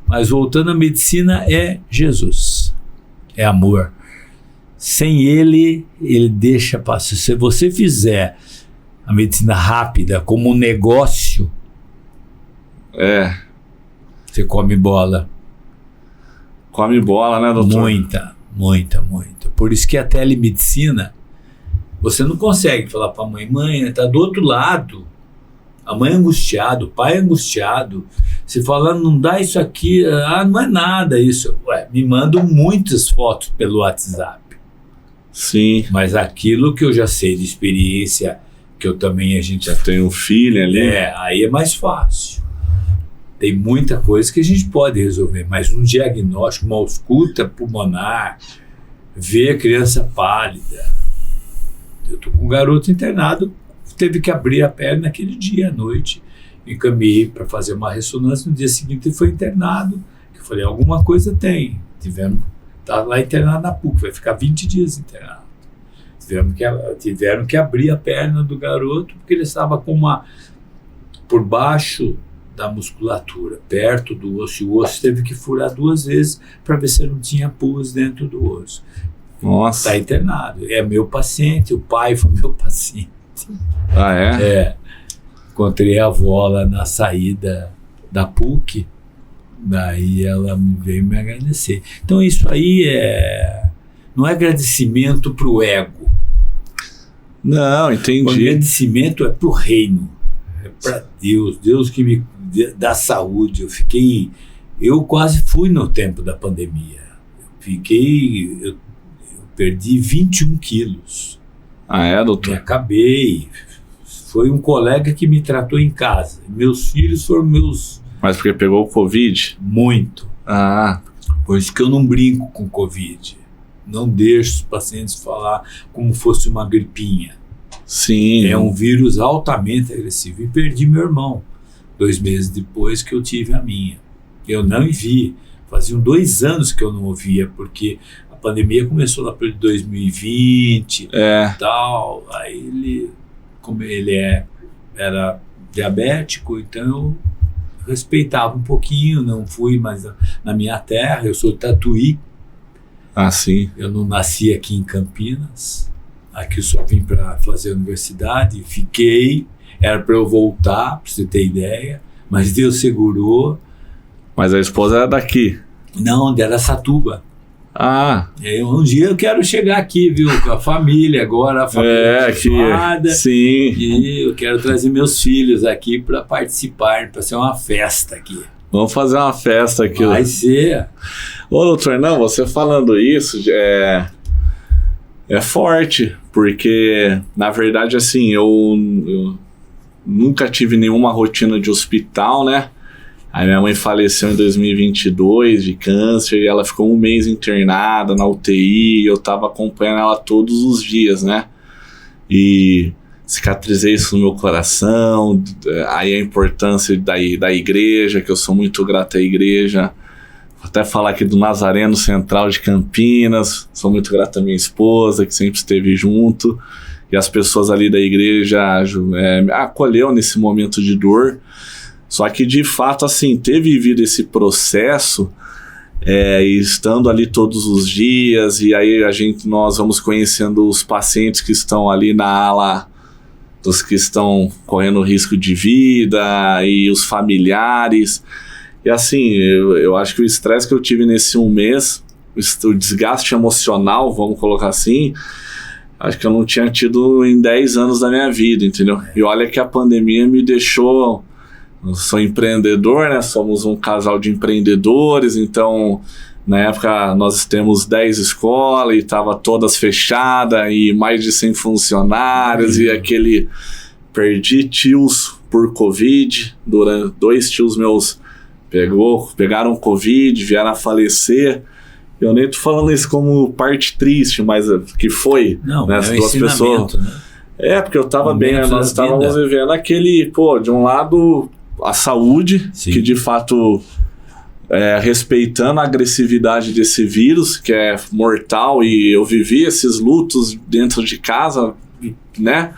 mas voltando à medicina, é Jesus, é amor. Sem ele deixa passar. Se você fizer a medicina rápida como um negócio, você come bola. Come bola, né, doutor? Muita. Por isso que a telemedicina, você não consegue falar para a mãe, tá do outro lado. A mãe é angustiada, o pai é angustiado. Você fala, não dá isso aqui, não é nada isso. Me mandam muitas fotos pelo WhatsApp. Sim. Mas aquilo que eu já sei de experiência, que eu também, a gente já tem um filho ali. Aí é mais fácil. Tem muita coisa que a gente pode resolver, mas um diagnóstico, uma ausculta pulmonar, ver a criança pálida. Eu tô com um garoto internado, teve que abrir a perna naquele dia à noite. Encaminhei para fazer uma ressonância, no dia seguinte ele foi internado. Eu falei, alguma coisa tem. Tá lá internado na PUC, vai ficar 20 dias internado. Tiveram que abrir a perna do garoto, porque ele estava com por baixo da musculatura, perto do osso, e o osso teve que furar 2 vezes para ver se não tinha pus dentro do osso. Nossa. Está internado. É meu paciente, o pai foi meu paciente. Ah, é? Encontrei a avó lá na saída da PUC, daí ela veio me agradecer. Então isso aí não é agradecimento pro ego. Não, entendi. O agradecimento é pro reino, é para Deus que me dá saúde. Eu quase fui no tempo da pandemia. Eu perdi 21 quilos. Ah, é, doutor? Me acabei. Foi um colega que me tratou em casa. Meus filhos foram meus... Mas porque pegou o Covid? Muito. Ah. Por isso que eu não brinco com Covid. Não deixo os pacientes falar como fosse uma gripinha. Sim. É um vírus altamente agressivo. E perdi meu irmão 2 meses depois que eu tive a minha. Eu não vi. Faziam 2 anos que eu não ouvia, porque a pandemia começou lá para 2020 e tal. Aí como ele era diabético, então eu respeitava um pouquinho, não fui mais na minha terra. Eu sou Tatuí. Ah, sim. Eu não nasci aqui em Campinas. Aqui eu só vim para fazer a universidade, fiquei, era para eu voltar, para você ter ideia, mas Deus segurou. Mas a esposa era daqui? Não, de Araçatuba. Ah. Um dia eu quero chegar aqui, viu, com a família agora, a família abençoada. Sim. E eu quero trazer meus filhos aqui para participar, para ser uma festa aqui. Vamos fazer uma festa aqui. Vai ser. Ô, doutor, não, você falando isso é forte, porque, na verdade, assim, eu nunca tive nenhuma rotina de hospital, né? Aí minha mãe faleceu em 2022 de câncer e ela ficou um mês internada na UTI, eu tava acompanhando ela todos os dias, né? E cicatrizei isso no meu coração, aí a importância da igreja, que eu sou muito grato à igreja. Vou até falar aqui do Nazareno Central de Campinas, sou muito grato à minha esposa, que sempre esteve junto, e as pessoas ali da igreja me acolheu nesse momento de dor. Só que, de fato, assim, ter vivido esse processo, estando ali todos os dias, e aí nós vamos conhecendo os pacientes que estão ali na ala dos que estão correndo risco de vida, e os familiares. E assim, eu acho que o estresse que eu tive nesse um mês, o desgaste emocional, vamos colocar assim, acho que eu não tinha tido em 10 anos da minha vida, entendeu? E olha que a pandemia me deixou... Eu sou empreendedor, né? Somos um casal de empreendedores, então na época nós temos 10 escolas e estava todas fechadas e mais de 100 funcionários e aquele... Perdi tios por Covid, durante 2 tios meus pegaram Covid, vieram a falecer. Eu nem tô falando isso como parte triste, mas que foi, não, né? As duas pessoas. Né? Porque eu tava bem, né? Nós estávamos vivendo aquele, de um lado... a saúde, sim, que de fato, respeitando a agressividade desse vírus, que é mortal, e eu vivi esses lutos dentro de casa, né?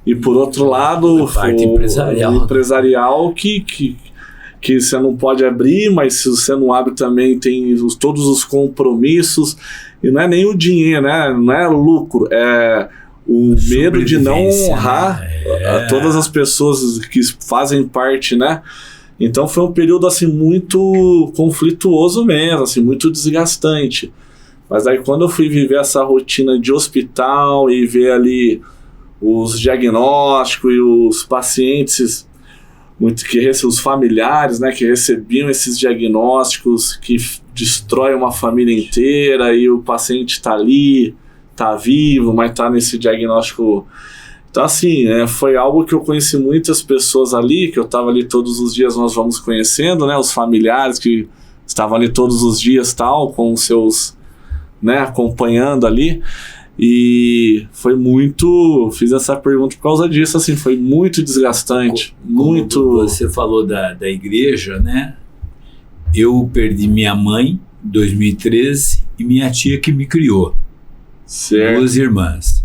E por outro lado, o empresarial que você não pode abrir, mas se você não abre também tem todos os compromissos, e não é nem o dinheiro, né? Não é lucro, é... o medo de não honrar, né? Todas as pessoas que fazem parte, né? Então foi um período assim muito conflituoso mesmo, assim, muito desgastante. Mas aí quando eu fui viver essa rotina de hospital e ver ali os diagnósticos e os pacientes, os familiares, né, que recebiam esses diagnósticos que destrói uma família inteira, e o paciente tá ali, tá vivo, mas tá nesse diagnóstico. Então assim, foi algo que eu conheci muitas pessoas ali, que eu tava ali todos os dias, nós vamos conhecendo, né, os familiares que estavam ali todos os dias, tal, com os seus, né, acompanhando ali, e foi muito, fiz essa pergunta por causa disso, assim, foi muito desgastante, muito... Você falou da igreja, né, eu perdi minha mãe em 2013 e minha tia que me criou. Certo. 2 irmãs.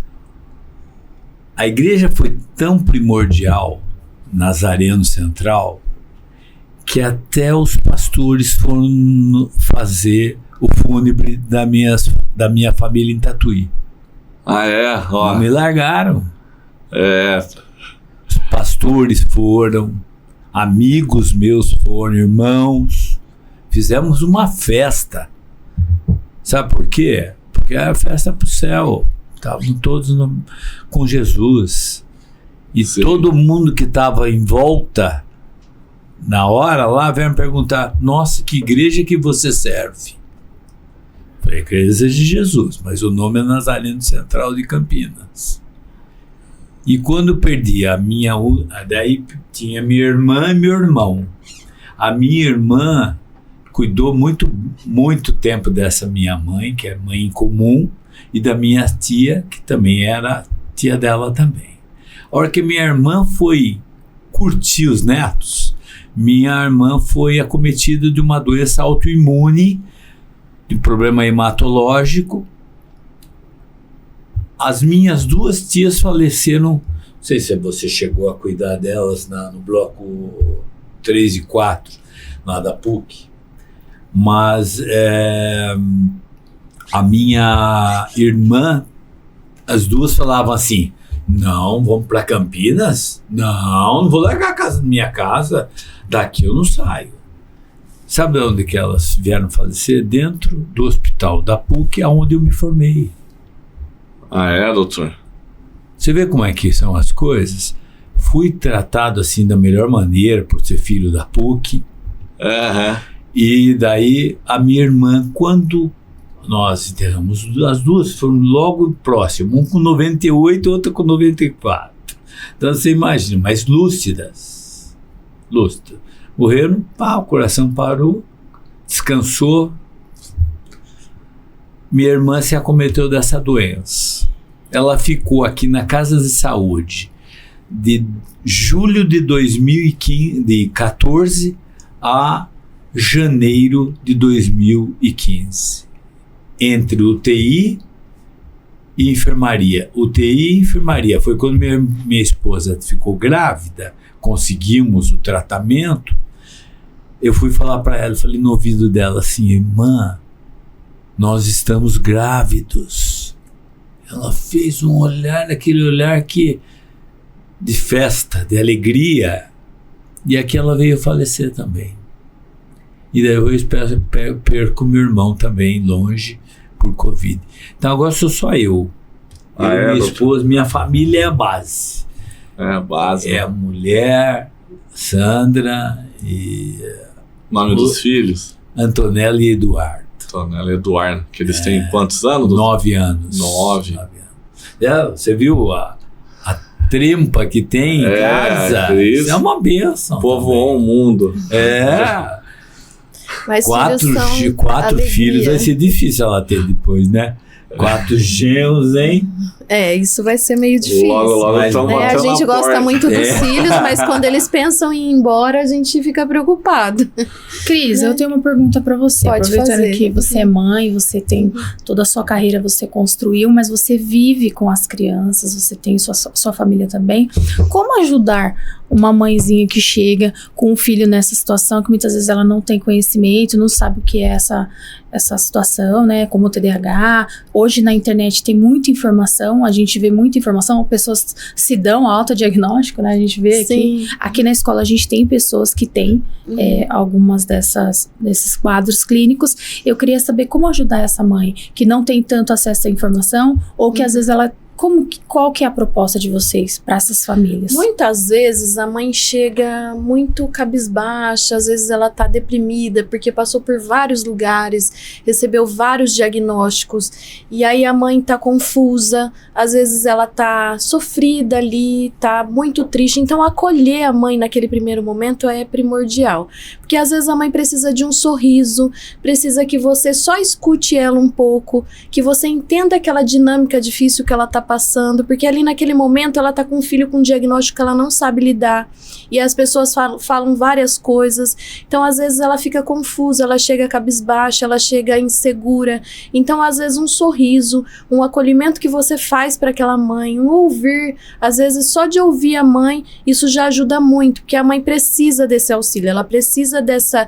A igreja foi tão primordial, Nazareno Central, que até os pastores foram fazer o fúnebre da minha família em Tatuí. Ah, é? Ó. Não me largaram. Os pastores foram, amigos meus foram, irmãos. Fizemos uma festa. Sabe por quê? Porque era festa pro céu, estavam todos com Jesus, e sim, todo mundo que estava em volta na hora lá veio me perguntar: nossa, que igreja que você serve? Falei: igreja de Jesus, mas o nome é Nazareno Central de Campinas. E quando perdi daí tinha minha irmã e meu irmão. A minha irmã cuidou muito tempo dessa minha mãe, que é mãe em comum, e da minha tia, que também era tia dela também. A hora que minha irmã foi curtir os netos, minha irmã foi acometida de uma doença autoimune, de problema hematológico. As minhas 2 tias faleceram, não sei se você chegou a cuidar delas no bloco 3 e 4, lá da PUC. Mas a minha irmã, as 2 falavam assim: não, vamos para Campinas? Não vou largar minha casa, daqui eu não saio. Sabe onde que elas vieram falecer? Dentro do hospital da PUC, onde eu me formei. Ah, é, doutor? Você vê como é que são as coisas? Fui tratado assim da melhor maneira por ser filho da PUC. E daí a minha irmã, quando nós enterramos, as 2 foram logo próximo, um com 98, outro com 94. Então você imagina, mas lúcidas. Morreram, pá, o coração parou, descansou. Minha irmã se acometeu dessa doença. Ela ficou aqui na Casa de Saúde de julho de 2014 a janeiro de 2015. Entre UTI e enfermaria. UTI e enfermaria. Foi quando minha esposa ficou grávida, conseguimos o tratamento. Eu fui falar para ela, falei no ouvido dela assim: irmã, nós estamos grávidos. Ela fez um olhar, aquele olhar de festa, de alegria. E aqui ela veio falecer também. E daí eu perco meu irmão também, longe, por Covid. Então agora sou só eu. Minha esposa, minha família é a base. É a base. É a mulher, Sandra e... Nome dos filhos? Antonella e Eduardo. Antonella e Eduardo, que eles têm quantos anos? 9 anos. 9. Você viu a trempa que tem em casa? Isso é uma bênção. Povoou o mundo. Mas 4 filhos vai ser difícil ela ter depois, né? 4 genros, hein? Isso vai ser meio difícil. Logo a gente gosta muito dos filhos, mas quando eles pensam em ir embora, a gente fica preocupado. Cris, eu tenho uma pergunta pra você. Pode Aproveitando fazer. que você é mãe, você tem toda a sua carreira, você construiu, mas você vive com as crianças, você tem sua família também. Como ajudar uma mãezinha que chega com um filho nessa situação, que muitas vezes ela não tem conhecimento, não sabe o que é essa situação, né, como o TDAH. Hoje na internet tem muita informação, a gente vê muita informação, pessoas se dão autodiagnóstico, né, a gente vê aqui na escola a gente tem pessoas que têm algumas desses quadros clínicos. Eu queria saber como ajudar essa mãe que não tem tanto acesso à informação, ou que às vezes ela... Qual que é a proposta de vocês para essas famílias? Muitas vezes a mãe chega muito cabisbaixa, às vezes ela tá deprimida porque passou por vários lugares, recebeu vários diagnósticos, e aí a mãe tá confusa, às vezes ela tá sofrida ali, tá muito triste. Então acolher a mãe naquele primeiro momento é primordial, porque às vezes a mãe precisa de um sorriso, precisa que você só escute ela um pouco, que você entenda aquela dinâmica difícil que ela tá passando, porque ali naquele momento ela tá com um filho com um diagnóstico que ela não sabe lidar, e as pessoas falam várias coisas, então às vezes ela fica confusa, ela chega cabisbaixa, ela chega insegura. Então às vezes um sorriso, um acolhimento que você faz para aquela mãe, um ouvir, às vezes só de ouvir a mãe, isso já ajuda muito, porque a mãe precisa desse auxílio, ela precisa dessa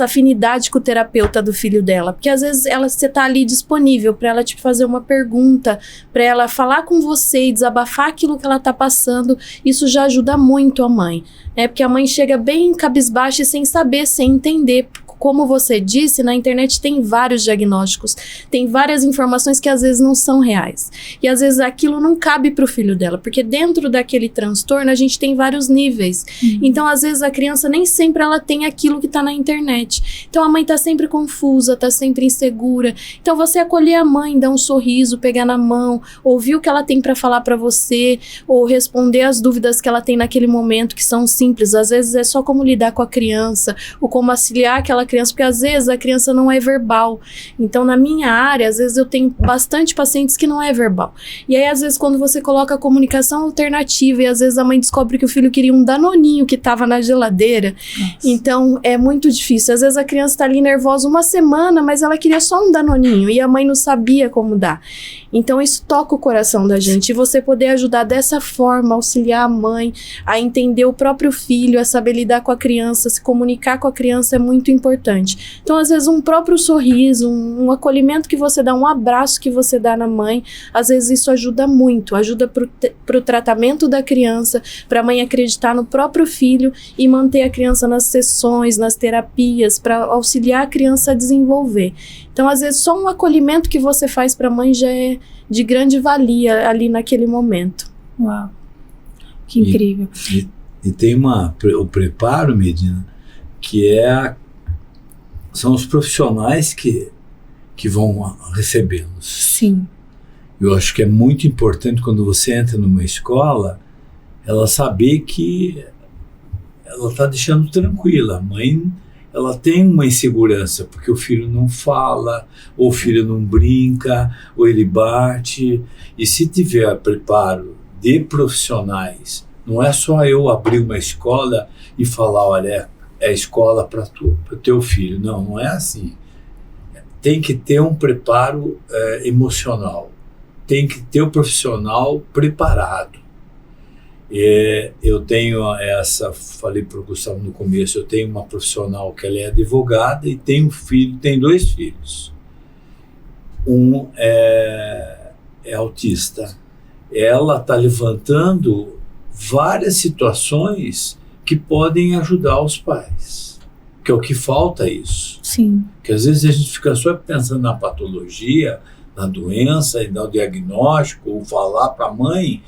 afinidade com o terapeuta do filho dela, porque às vezes você tá ali disponível para ela te fazer uma pergunta, para ela falar com você e desabafar aquilo que ela tá passando. Isso já ajuda muito a mãe, né? Porque a mãe chega bem cabisbaixa e sem saber, sem entender. Como você disse, na internet tem vários diagnósticos, tem várias informações que às vezes não são reais. E às vezes aquilo não cabe para o filho dela, porque dentro daquele transtorno a gente tem vários níveis. Então às vezes a criança nem sempre ela tem aquilo que está na internet. Então a mãe está sempre confusa, está sempre insegura. Então você acolher a mãe, dar um sorriso, pegar na mão, ouvir o que ela tem para falar para você, ou responder as dúvidas que ela tem naquele momento, que são simples. Às vezes é só como lidar com a criança, ou como auxiliar aquela criança, porque às vezes a criança não é verbal. Então na minha área, às vezes eu tenho bastante pacientes que não é verbal. E aí às vezes quando você coloca a comunicação alternativa, e às vezes a mãe descobre que o filho queria um danoninho que estava na geladeira. Nossa. Então é muito difícil. Às vezes a criança está ali nervosa uma semana, mas ela queria só um danoninho e a mãe não sabia como dar. Então isso toca o coração da gente, e você poder ajudar dessa forma, auxiliar a mãe a entender o próprio filho, a saber lidar com a criança, se comunicar com a criança é muito importante. Então às vezes um próprio sorriso, um acolhimento que você dá, um abraço que você dá na mãe, às vezes isso ajuda muito, ajuda pro tratamento da criança, para a mãe acreditar no próprio filho e manter a criança nas sessões, nas terapias, para auxiliar a criança a desenvolver. Então às vezes só um acolhimento que você faz para a mãe já é de grande valia ali naquele momento. Uau, que incrível. E tem o preparo, Medina, que são os profissionais que vão recebê-los. Sim. Eu acho que é muito importante quando você entra numa escola, ela saber que ela está deixando tranquila. A mãe, ela tem uma insegurança, porque o filho não fala, ou o filho não brinca, ou ele bate. E se tiver preparo de profissionais, não é só eu abrir uma escola e falar, olha, é escola para o teu filho. Não, não é assim. Tem que ter um preparo emocional. Tem que ter o profissional preparado. Eu tenho falei para o Gustavo no começo, eu tenho uma profissional que ela é advogada e tem tem 2 filhos. Um é autista. Ela está levantando várias situações que podem ajudar os pais, que é o que falta isso. Sim. Que às vezes a gente fica só pensando na patologia, na doença e no diagnóstico, ou falar para a mãe,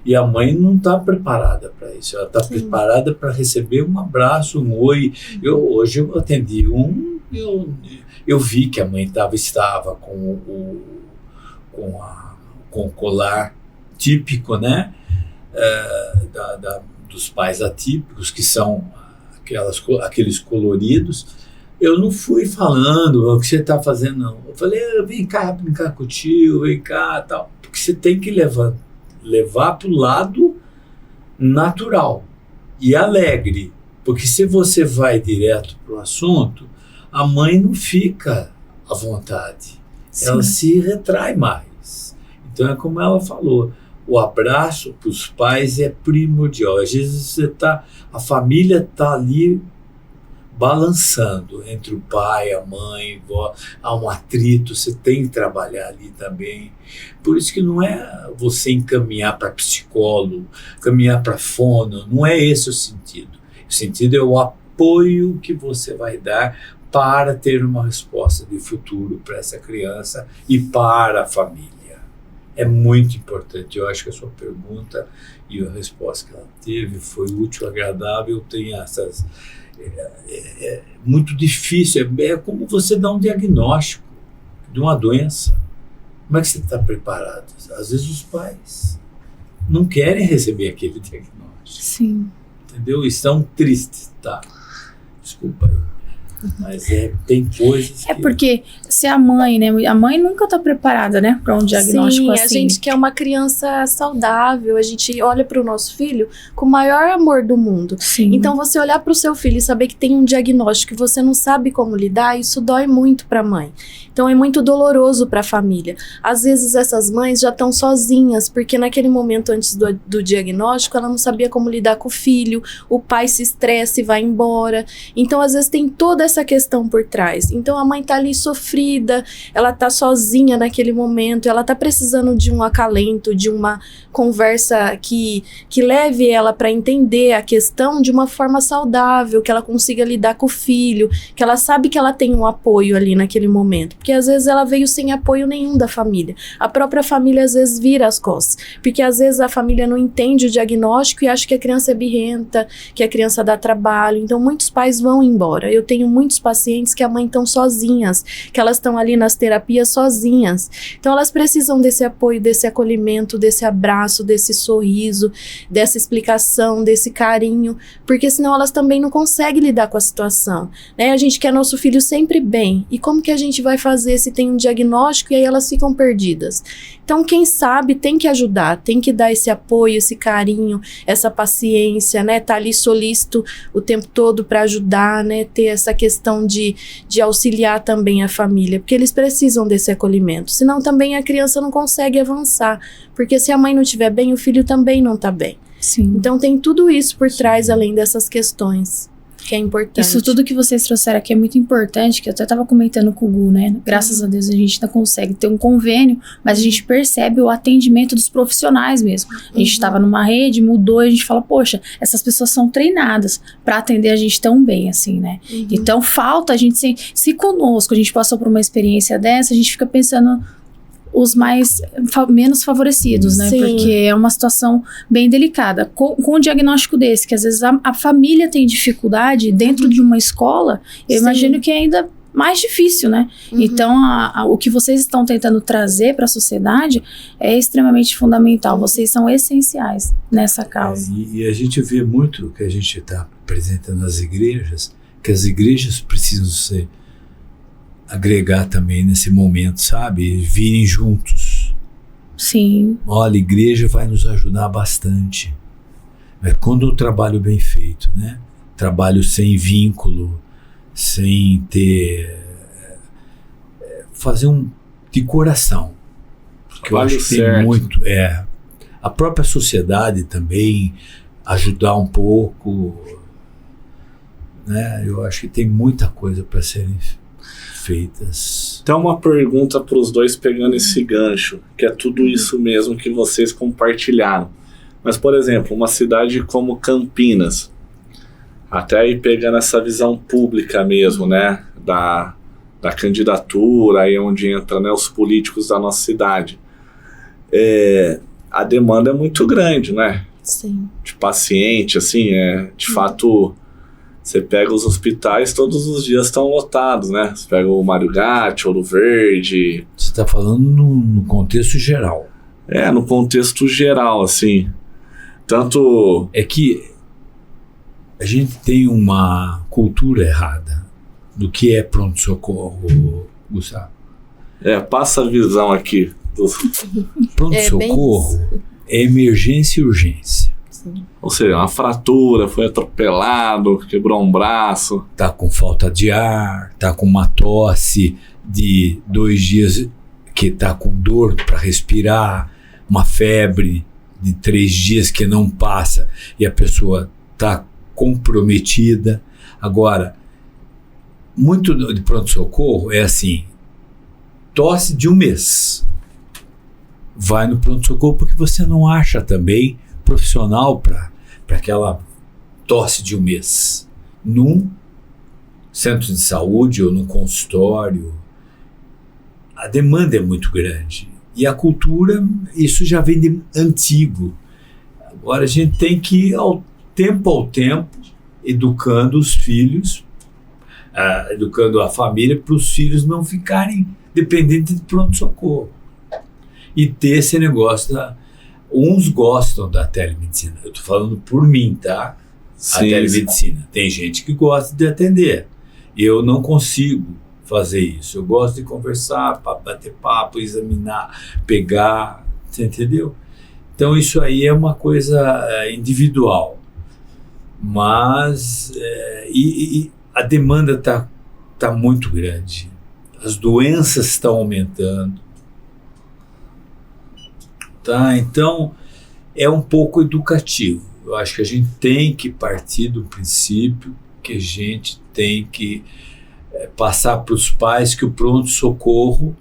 e a mãe não está preparada para isso. Ela está preparada para receber um abraço, um oi. Hoje eu atendi eu vi que a mãe estava com o colar típico, né? Dos pais atípicos, que são aqueles coloridos. Eu não fui falando o que você está fazendo, não. Eu falei, vem cá brincar com o tio, vem cá, tal. Porque você tem que levar para o lado natural e alegre. Porque se você vai direto para o assunto, a mãe não fica à vontade. Sim. Ela se retrai mais. Então é como ela falou, o abraço para os pais é primordial. Às vezes a família está ali balançando entre o pai, a mãe, há um atrito, você tem que trabalhar ali também. Por isso que não é você encaminhar para psicólogo, caminhar para fono, não é esse o sentido. O sentido é o apoio que você vai dar para ter uma resposta de futuro para essa criança e para a família. É muito importante. Eu acho que a sua pergunta e a resposta que ela teve foi útil, agradável. Tem essas... É muito difícil. É como você dar um diagnóstico de uma doença. Como é que você está preparado? Às vezes os pais não querem receber aquele diagnóstico. Sim. Entendeu? Estão tristes, tá? Desculpa aí. Mas tem coisas que... porque se a mãe, né? A mãe nunca tá preparada, né? Para um diagnóstico assim. Sim, a gente quer uma criança saudável. A gente olha para o nosso filho com o maior amor do mundo. Sim. Então, você olhar para o seu filho e saber que tem um diagnóstico e você não sabe como lidar, isso dói muito para a mãe. Então, é muito doloroso para a família. Às vezes, essas mães já estão sozinhas, porque naquele momento antes do diagnóstico, ela não sabia como lidar com o filho, o pai se estressa e vai embora. Então, às vezes, tem toda essa questão por trás. Então, a mãe tá ali sofrida, ela tá sozinha naquele momento, ela tá precisando de um acalento, de uma conversa que leve ela para entender a questão de uma forma saudável, que ela consiga lidar com o filho, que ela sabe que ela tem um apoio ali naquele momento. Porque às vezes ela veio sem apoio nenhum da família. A própria família às vezes vira as costas. Porque às vezes a família não entende o diagnóstico e acha que a criança é birrenta, que a criança dá trabalho. Então muitos pais vão embora. Eu tenho muitos pacientes que a mãe estão sozinhas, que elas estão ali nas terapias sozinhas. Então elas precisam desse apoio, desse acolhimento, desse abraço, desse sorriso, dessa explicação, desse carinho, porque senão elas também não conseguem lidar com a situação, né? A gente quer nosso filho sempre bem. E como que a gente vai fazer se tem um diagnóstico e aí elas ficam perdidas? Então, quem sabe tem que ajudar, tem que dar esse apoio, esse carinho, essa paciência, né? Tá ali solícito o tempo todo para ajudar, né? Ter essa questão de auxiliar também a família, porque eles precisam desse acolhimento. Senão também a criança não consegue avançar, porque se a mãe não estiver bem, o filho também não tá bem. Sim. Então tem tudo isso por trás, além dessas questões, que é importante. Isso tudo que vocês trouxeram aqui é muito importante, que eu até estava comentando com o Gu, né? Graças a Deus a gente ainda consegue ter um convênio, mas a gente percebe o atendimento dos profissionais mesmo. A gente estava numa rede, mudou e a gente fala, poxa, essas pessoas são treinadas para atender a gente tão bem, assim, né? Então falta a gente, se conosco a gente passou por uma experiência dessa, a gente fica pensando os menos favorecidos, né? Sim. Porque é uma situação bem delicada. Com um diagnóstico desse, que às vezes a família tem dificuldade dentro de uma escola, eu imagino que ainda mais difícil, né? Então, o que vocês estão tentando trazer para a sociedade é extremamente fundamental. Vocês são essenciais nessa causa. E a gente vê muito que a gente está apresentando nas igrejas, que as igrejas precisam se agregar também nesse momento, sabe? Virem juntos. Sim. Olha, a igreja vai nos ajudar bastante. Mas quando o trabalho bem feito, né? Trabalho sem vínculo, sem ter... fazer de coração. Porque eu acho que tem muito... a própria sociedade também ajudar um pouco, né? Eu acho que tem muita coisa para serem feitas. Então, uma pergunta para os dois pegando esse gancho, que é tudo isso mesmo que vocês compartilharam. Mas, por exemplo, uma cidade como Campinas, até aí pegando essa visão pública mesmo, né, da candidatura, aí onde entra, né, os políticos da nossa cidade, a demanda é muito grande, né? Sim. De paciente, assim, de fato, você pega os hospitais, todos os dias estão lotados, né? Você pega o Mário Gatti, Ouro Verde... Você está falando no contexto geral. No contexto geral, assim. Tanto... É que a gente tem uma cultura errada do que é pronto-socorro, Gustavo. Passa a visão aqui. Pronto-socorro é emergência e urgência. Sim. Ou seja, uma fratura, foi atropelado, quebrou um braço. Tá com falta de ar, tá com uma tosse de 2 dias, que tá com dor para respirar, uma febre de 3 dias que não passa e a pessoa tá comprometida. Agora, muito de pronto-socorro é assim, tosse de 1 mês. Vai no pronto-socorro porque você não acha também profissional para aquela tosse de 1 mês. Num centro de saúde ou num consultório, a demanda é muito grande. E a cultura, isso já vem de antigo. Agora a gente tem que ir ao tempo, educando os filhos, educando a família para os filhos não ficarem dependentes de pronto-socorro. E ter esse negócio uns gostam da telemedicina. Eu estou falando por mim, tá? Sim, a telemedicina. Tem gente que gosta de atender. Eu não consigo fazer isso. Eu gosto de conversar, bater papo, examinar, pegar, você entendeu? Então isso aí é uma coisa individual. Mas e a demanda tá muito grande. As doenças estão aumentando. Tá? Então é um pouco educativo. Eu acho que a gente tem que partir do princípio que a gente tem que passar para os pais que o pronto-socorro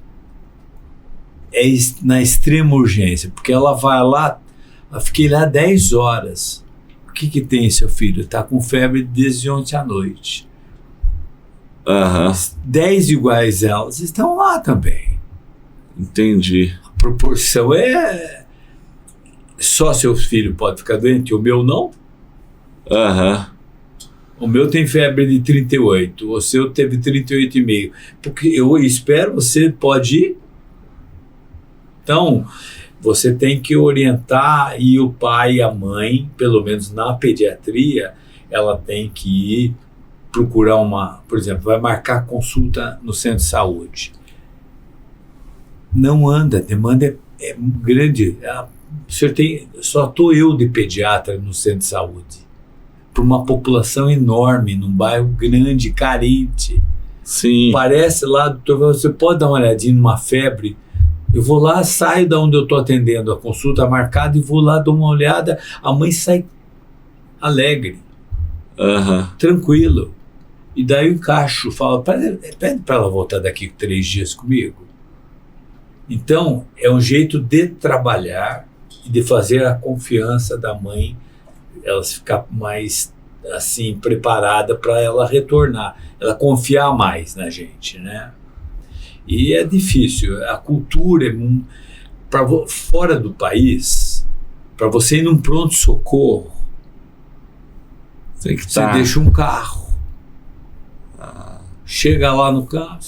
é na extrema urgência, porque ela vai lá, eu fiquei lá 10 horas. O que tem seu filho? Está com febre desde ontem à noite. 10 iguais elas estão lá também. Entendi. A proporção só seu filho pode ficar doente, o meu não? O meu tem febre de 38, o seu teve 38,5. Porque eu espero, você pode ir. Então, você tem que orientar, e o pai e a mãe, pelo menos na pediatria, ela tem que ir procurar por exemplo, vai marcar consulta no centro de saúde. Não anda, a demanda é grande. Só estou eu de pediatra no centro de saúde. Para uma população enorme, num bairro grande, carente. Sim. Parece lá, doutor, você pode dar uma olhadinha numa febre? Eu vou lá, saio da onde eu estou atendendo a consulta marcada e vou lá, dou uma olhada, a mãe sai alegre, tranquilo. E daí eu encaixo, falo, pede para ela voltar daqui 3 dias comigo. Então, é um jeito de trabalhar e de fazer a confiança da mãe, ela ficar mais assim preparada para ela retornar, ela confiar mais na gente, né? E é difícil, a cultura fora do país, para você ir num pronto-socorro, você deixa um carro, chega lá no carro,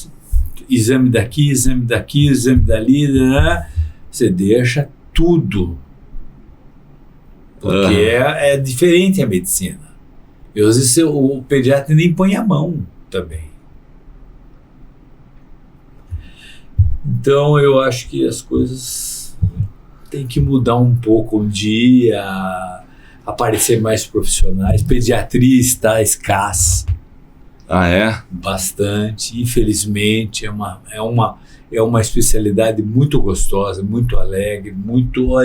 exame daqui, exame dali, né? Você deixa tudo. Porque é diferente a medicina. E às vezes o pediatra nem põe a mão também. Então eu acho que as coisas têm que mudar um pouco um dia, aparecer mais profissionais. Pediatria está escassa. Ah, é? Bastante. Infelizmente, é uma especialidade muito gostosa, muito alegre,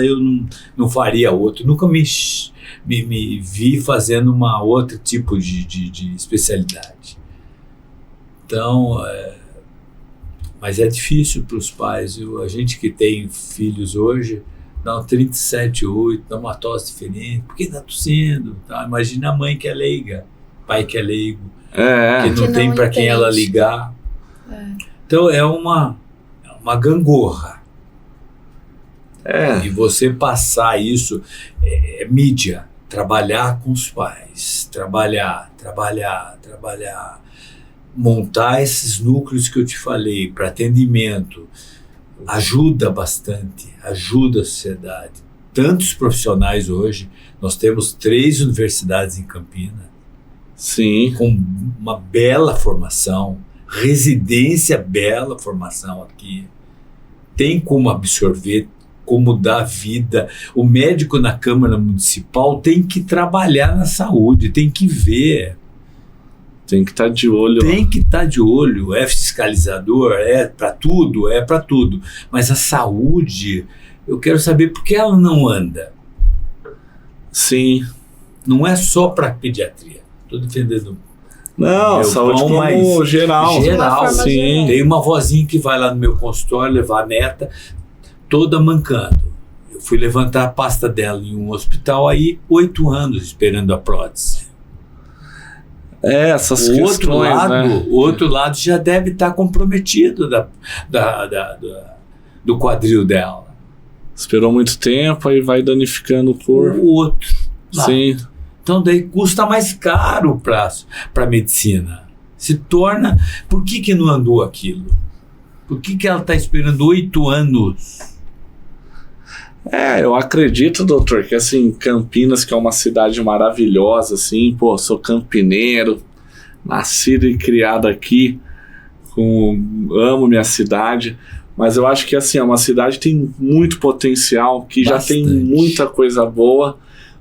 eu não faria outro. Nunca me vi fazendo uma outro tipo de especialidade. Então, mas é difícil para os pais. A gente que tem filhos hoje, dá um 37,8, dá uma tosse diferente. Por que está tossindo? Tá? Imagina a mãe que é leiga, pai que é leigo, que não tem para quem ela ligar. Então é uma gangorra. E você passar isso, mídia, trabalhar com os pais, trabalhar, montar esses núcleos que eu te falei para atendimento, ajuda bastante, ajuda a sociedade. Tantos profissionais hoje, nós temos 3 universidades em Campinas, sim, com uma bela formação, residência, bela formação aqui. Tem como absorver, como dar vida. O médico na Câmara Municipal tem que trabalhar na saúde, tem que ver. Tem que estar de olho. Tem que estar de olho. É fiscalizador, é para tudo. Mas a saúde, eu quero saber por que ela não anda. Sim. Não é só para pediatria. Estou defendendo. Não, saúde como geral, sim. Tem uma vozinha que vai lá no meu consultório levar a neta, toda mancando. Eu fui levantar a pasta dela em um hospital aí, 8 anos esperando a prótese. Essas questões, O outro lado já deve estar comprometido do quadril dela. Esperou muito tempo, aí vai danificando o corpo. O outro lado. Sim. Então daí custa mais caro para a medicina. Se torna... Por que não andou aquilo? Por que ela está esperando 8 anos? Eu acredito, doutor, que assim, Campinas, que é uma cidade maravilhosa, assim, sou campineiro, nascido e criado aqui, amo minha cidade, mas eu acho que assim, é uma cidade que tem muito potencial, que Bastante. Já tem muita coisa boa,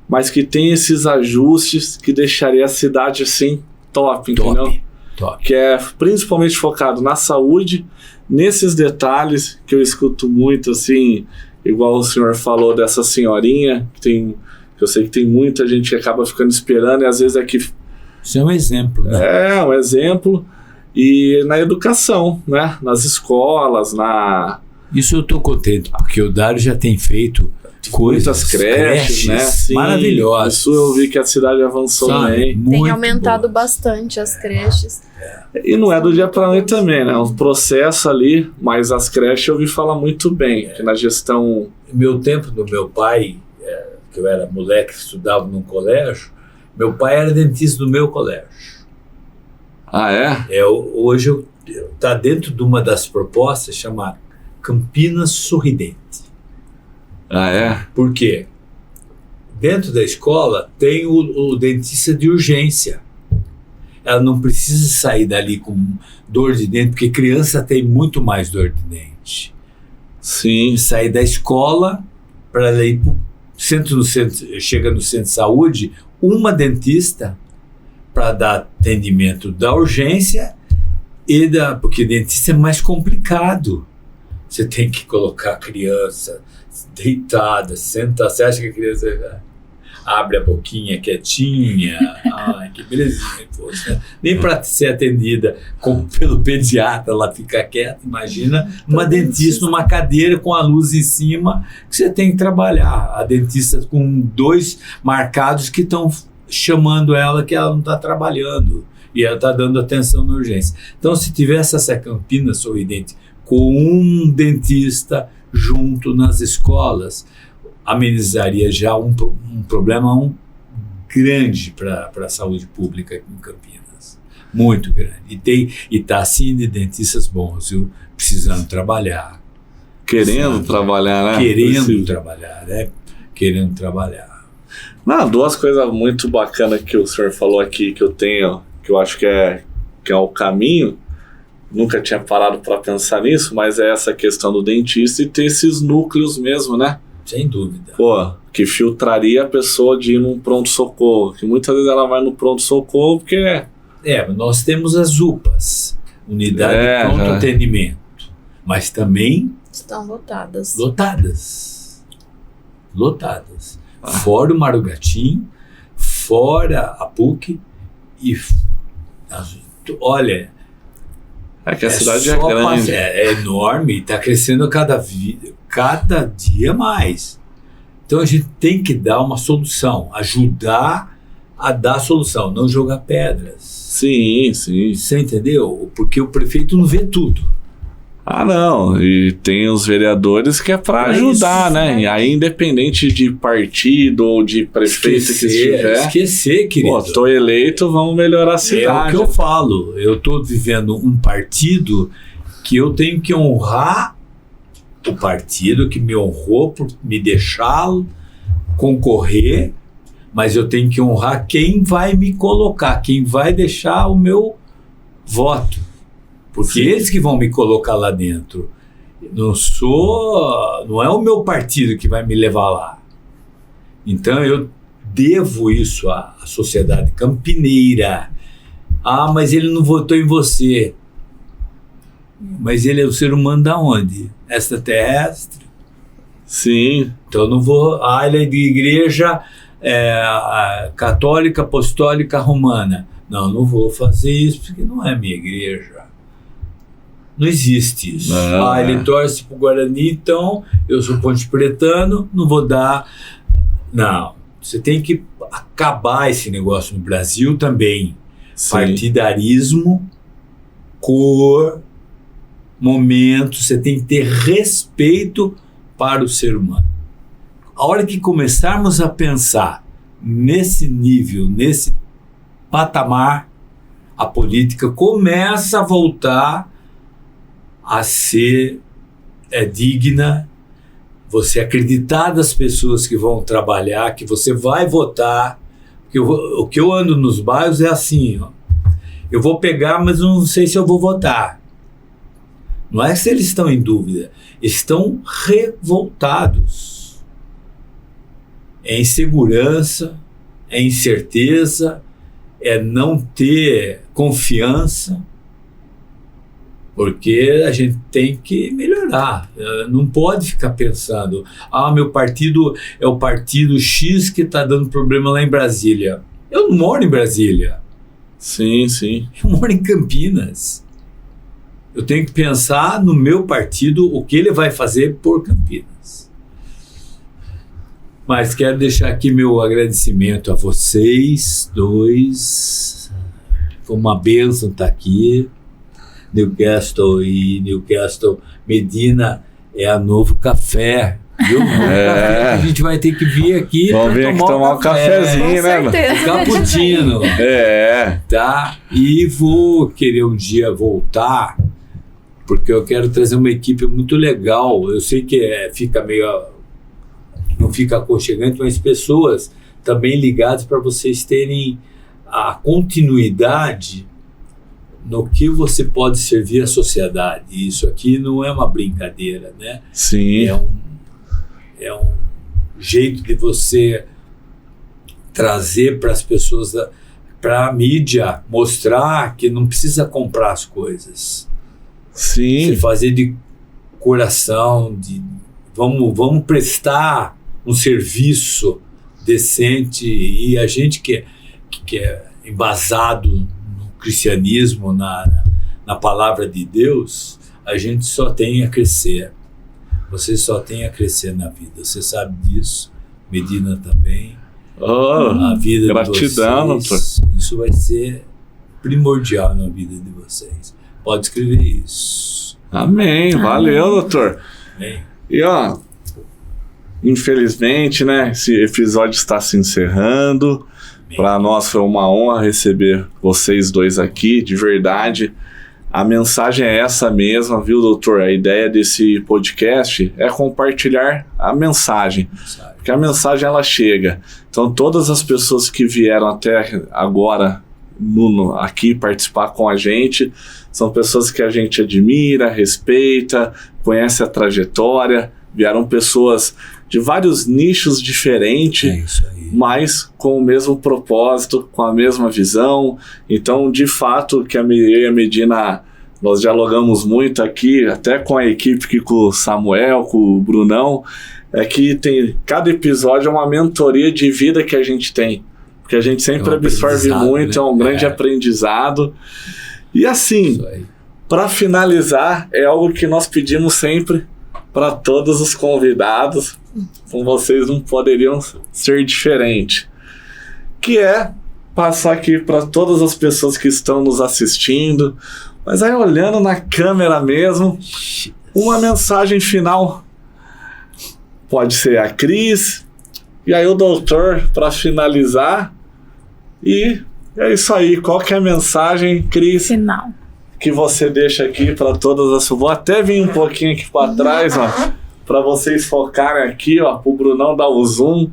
mas que tem esses ajustes que deixaria a cidade assim, top, entendeu? Top. Que é principalmente focado na saúde, nesses detalhes que eu escuto muito, assim, igual o senhor falou dessa senhorinha, que eu sei que tem muita gente que acaba ficando esperando, e às vezes Isso é um exemplo, né? É um exemplo. E na educação, né? Nas escolas, Isso eu estou contente, porque o Dário já tem feito muitas creches, né? Sim, maravilhosas. Isso eu vi que a cidade avançou bem. Tem aumentado bastante as creches. E não é do dia para noite também, né? É um processo ali, mas as creches eu ouvi falar muito bem, que na gestão... Meu tempo do meu pai, que eu era moleque, estudava num colégio, meu pai era dentista do meu colégio. Ah, é? Hoje está dentro de uma das propostas, chama Campinas Sorridente. Ah, é? Por quê? Dentro da escola tem o dentista de urgência. Ela não precisa sair dali com dor de dente, porque criança tem muito mais dor de dente. Sim. Sair da escola para ela ir para o centro, chega no centro de saúde, uma dentista para dar atendimento da urgência porque dentista é mais complicado. Você tem que colocar a criança deitada, sentar. Você acha que a criança abre a boquinha quietinha? Ai, que belezinha. Poxa. Nem para ser atendida pelo pediatra ela fica quieta. Imagina uma dentista numa cadeira com a luz em cima que você tem que trabalhar. A dentista com 2 marcados que estão chamando ela que ela não está trabalhando e ela está dando atenção na urgência. Então, se tivesse essa Campinas Sorridente com um dentista junto nas escolas, amenizaria já um problema grande para a saúde pública aqui em Campinas. Muito grande. E tá assim de dentistas bons, viu? Precisando trabalhar. Querendo trabalhar, né? Querendo trabalhar, né? Querendo trabalhar. Não, duas coisas muito bacanas que o senhor falou aqui, que eu tenho, que eu acho que é o caminho. Nunca tinha parado para pensar nisso, mas é essa questão do dentista e ter esses núcleos mesmo, né? Sem dúvida. Pô, que filtraria a pessoa de ir num pronto-socorro. Que muitas vezes ela vai no pronto-socorro porque... nós temos as UPAs, Unidade de Pronto Atendimento, mas também... Estão lotadas. Lotadas. Fora o Marugatim, fora a PUC e... Olha... É que a cidade é grande. É enorme e está crescendo cada dia mais. Então a gente tem que dar uma solução, ajudar a dar solução, não jogar pedras. Sim. Você entendeu? Porque o prefeito não vê tudo. Ah, não. E tem os vereadores que é para ajudar, isso, né? E aí, independente de partido ou de prefeito que estiver... Esquecer, querido. Pô, tô eleito, vamos melhorar a cidade. É o que eu falo. Eu tô vivendo um partido que eu tenho que honrar o partido que me honrou por me deixar concorrer, mas eu tenho que honrar quem vai me colocar, quem vai deixar o meu voto. Porque eles que vão me colocar lá dentro. Não é o meu partido que vai me levar lá. Então eu devo isso à sociedade campineira. Ah, mas ele não votou em você. Mas ele é o ser humano da onde? Extraterrestre? Sim. Então eu não vou... ele é de igreja católica, apostólica, romana. Não vou fazer isso porque não é minha igreja. Não existe isso. Ele torce pro Guarani, então eu sou ponte pretano, não vou dar... Não, você tem que acabar esse negócio no Brasil também. Sim. Partidarismo, cor, momento, você tem que ter respeito para o ser humano. A hora que começarmos a pensar nesse nível, nesse patamar, a política começa a voltar a ser digna, você acreditar das pessoas que vão trabalhar, que você vai votar. Porque o que eu ando nos bairros é assim, ó, eu vou pegar, mas não sei se eu vou votar. Não é se eles estão em dúvida, estão revoltados. É insegurança, é incerteza, é não ter confiança. Porque a gente tem que melhorar, não pode ficar pensando, meu partido é o partido X que está dando problema lá em Brasília. Eu não moro em Brasília. Sim. Eu moro em Campinas. Eu tenho que pensar no meu partido, o que ele vai fazer por Campinas. Mas quero deixar aqui meu agradecimento a vocês dois. Foi uma bênção estar aqui. Newcastle Medina é a Novo Café, viu? A gente vai ter que vir aqui. Vamos vir aqui tomar um cafezinho, né? Um cappuccino. Tá? E vou querer um dia voltar, porque eu quero trazer uma equipe muito legal. Eu sei que fica meio... não fica aconchegante, mas pessoas também ligadas para vocês terem a continuidade no que você pode servir à sociedade. Isso aqui não é uma brincadeira, né? Sim. É um jeito de você trazer para as pessoas, para a mídia, mostrar que não precisa comprar as coisas. Sim. Você fazer de coração, vamos prestar um serviço decente, e a gente que é embasado cristianismo, na palavra de Deus, a gente só tem a crescer. Você só tem a crescer na vida. Você sabe disso. Medina também. A vida gratidão, de vocês. Doutor. Isso vai ser primordial na vida de vocês. Pode escrever isso. Amém. Valeu, doutor. Amém. E infelizmente, né, esse episódio está se encerrando. Para nós foi uma honra receber vocês dois aqui, de verdade. A mensagem é essa mesma, viu, doutor? A ideia desse podcast é compartilhar a mensagem, porque a mensagem ela chega. Então, todas as pessoas que vieram até agora aqui participar com a gente são pessoas que a gente admira, respeita, conhece a trajetória. Vieram pessoas de vários nichos diferentes, mas com o mesmo propósito, com a mesma visão. Então, de fato, que eu e a Medina, nós dialogamos muito aqui, até com a equipe, aqui, com o Samuel, com o Brunão, é que cada episódio é uma mentoria de vida que a gente tem, porque a gente sempre absorve muito, né? É um grande aprendizado. E assim, para finalizar, é algo que nós pedimos sempre para todos os convidados, com vocês não poderiam ser diferente, que é passar aqui para todas as pessoas que estão nos assistindo, mas aí olhando na câmera mesmo, uma mensagem final. Pode ser a Cris, e aí o doutor para finalizar, e é isso aí. Qual que é a mensagem, Cris? Final. Que você deixa aqui para todas as... Vou até vir um pouquinho aqui para trás, ó, para vocês focarem aqui, ó, pro Brunão dar o zoom.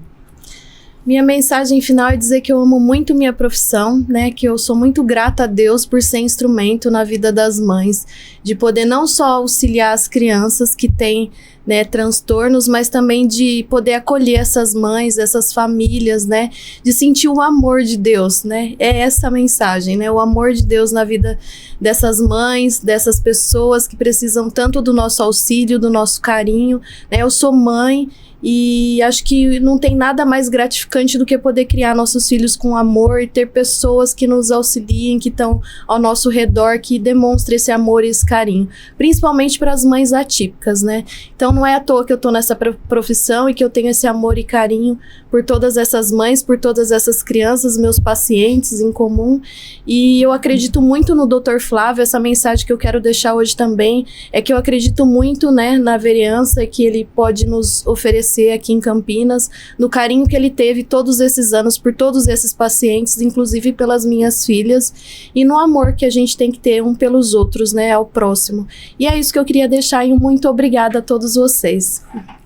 Minha mensagem final é dizer que eu amo muito minha profissão, né? Que eu sou muito grata a Deus por ser instrumento na vida das mães, de poder não só auxiliar as crianças que têm, né, transtornos, mas também de poder acolher essas mães, essas famílias, né? De sentir o amor de Deus, né? É essa a mensagem, né? O amor de Deus na vida dessas mães, dessas pessoas que precisam tanto do nosso auxílio, do nosso carinho, né? Eu sou mãe e acho que não tem nada mais gratificante do que poder criar nossos filhos com amor e ter pessoas que nos auxiliem, que estão ao nosso redor, que demonstrem esse amor e esse carinho, principalmente para as mães atípicas, né? Então não é à toa que eu tô nessa profissão e que eu tenho esse amor e carinho por todas essas mães, por todas essas crianças, meus pacientes em comum, e eu acredito muito no Dr. Flávio. Essa mensagem que eu quero deixar hoje também é que eu acredito muito, né, na vereança que ele pode nos oferecer aqui em Campinas, no carinho que ele teve todos esses anos por todos esses pacientes, inclusive pelas minhas filhas, e no amor que a gente tem que ter um pelos outros, né, ao próximo. E é isso que eu queria deixar, e um muito obrigada a todos vocês.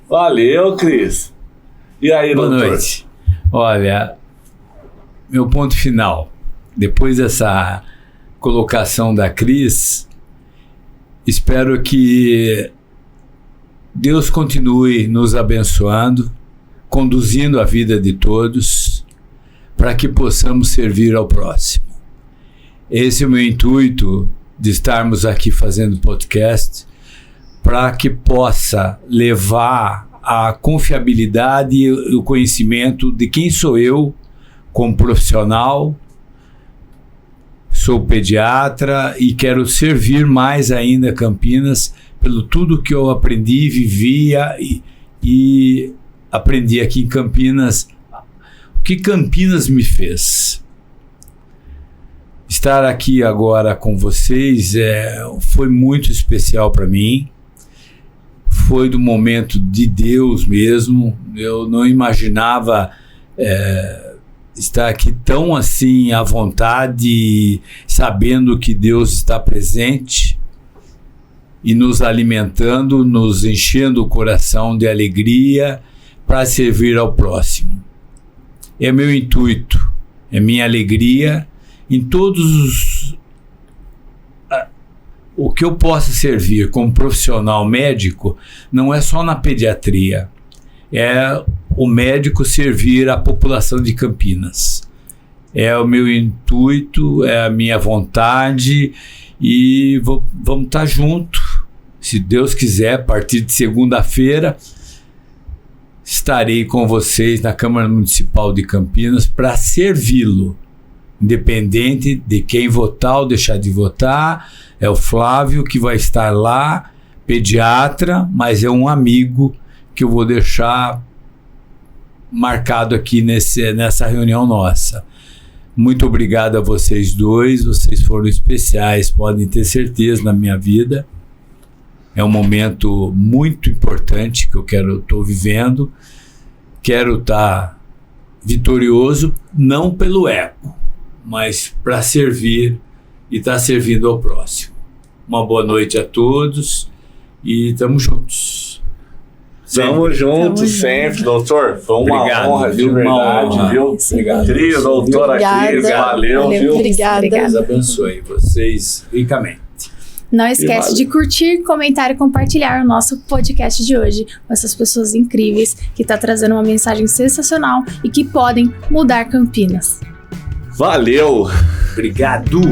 Valeu, Cris. E aí, boa doutor? Noite. Olha, meu ponto final, depois dessa colocação da Cris, espero que Deus continue nos abençoando, conduzindo a vida de todos, para que possamos servir ao próximo. Esse é o meu intuito de estarmos aqui fazendo podcast, para que possa levar a confiabilidade e o conhecimento de quem sou eu como profissional. Sou pediatra e quero servir mais ainda Campinas pelo tudo que eu aprendi, vivia e aprendi aqui em Campinas. O que Campinas me fez? Estar aqui agora com vocês foi muito especial para mim. Foi do momento de Deus mesmo. Eu não imaginava estar aqui tão assim à vontade, sabendo que Deus está presente e nos alimentando, nos enchendo o coração de alegria para servir ao próximo. É meu intuito, é minha alegria em todos o que eu possa servir como profissional médico. Não é só na pediatria, é o médico servir a população de Campinas. É o meu intuito, é a minha vontade, e vamos estar juntos. Se Deus quiser, a partir de segunda-feira, estarei com vocês na Câmara Municipal de Campinas para servi-lo, independente de quem votar ou deixar de votar. É o Flávio que vai estar lá, pediatra, mas é um amigo que eu vou deixar marcado aqui nessa reunião nossa. Muito obrigado a vocês dois, vocês foram especiais, podem ter certeza, na minha vida. É um momento muito importante que eu estou vivendo. Quero estar vitorioso, não pelo ego, mas para servir e estar servindo ao próximo. Uma boa noite a todos e estamos juntos. Tamo junto sempre, doutor. Foi uma honra, de verdade, honra. viu? Obrigado. Trio, doutora Cris, valeu, viu? Obrigada. Deus abençoe vocês ricamente. Não esquece de curtir, comentar e compartilhar o nosso podcast de hoje com essas pessoas incríveis que estão trazendo uma mensagem sensacional e que podem mudar Campinas. Valeu! Obrigado!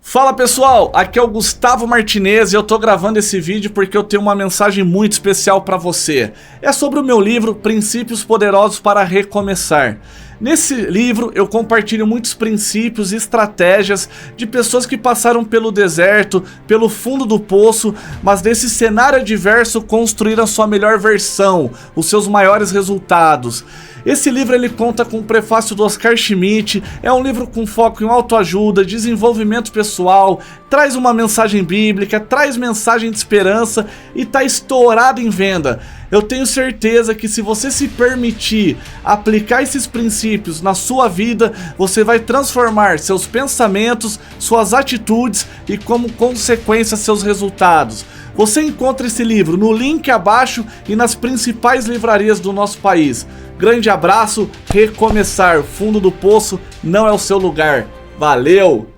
Fala pessoal, aqui é o Gustavo Martinez e eu tô gravando esse vídeo porque eu tenho uma mensagem muito especial para você. É sobre o meu livro Princípios Poderosos para Recomeçar. Nesse livro eu compartilho muitos princípios e estratégias de pessoas que passaram pelo deserto, pelo fundo do poço, mas desse cenário adverso construíram a sua melhor versão, os seus maiores resultados. Esse livro ele conta com o prefácio do Oscar Schmidt, é um livro com foco em autoajuda, desenvolvimento pessoal, traz uma mensagem bíblica, traz mensagem de esperança e tá estourado em venda. Eu tenho certeza que se você se permitir aplicar esses princípios na sua vida, você vai transformar seus pensamentos, suas atitudes e como consequência seus resultados. Você encontra esse livro no link abaixo e nas principais livrarias do nosso país. Grande abraço, recomeçar, fundo do poço não é o seu lugar. Valeu!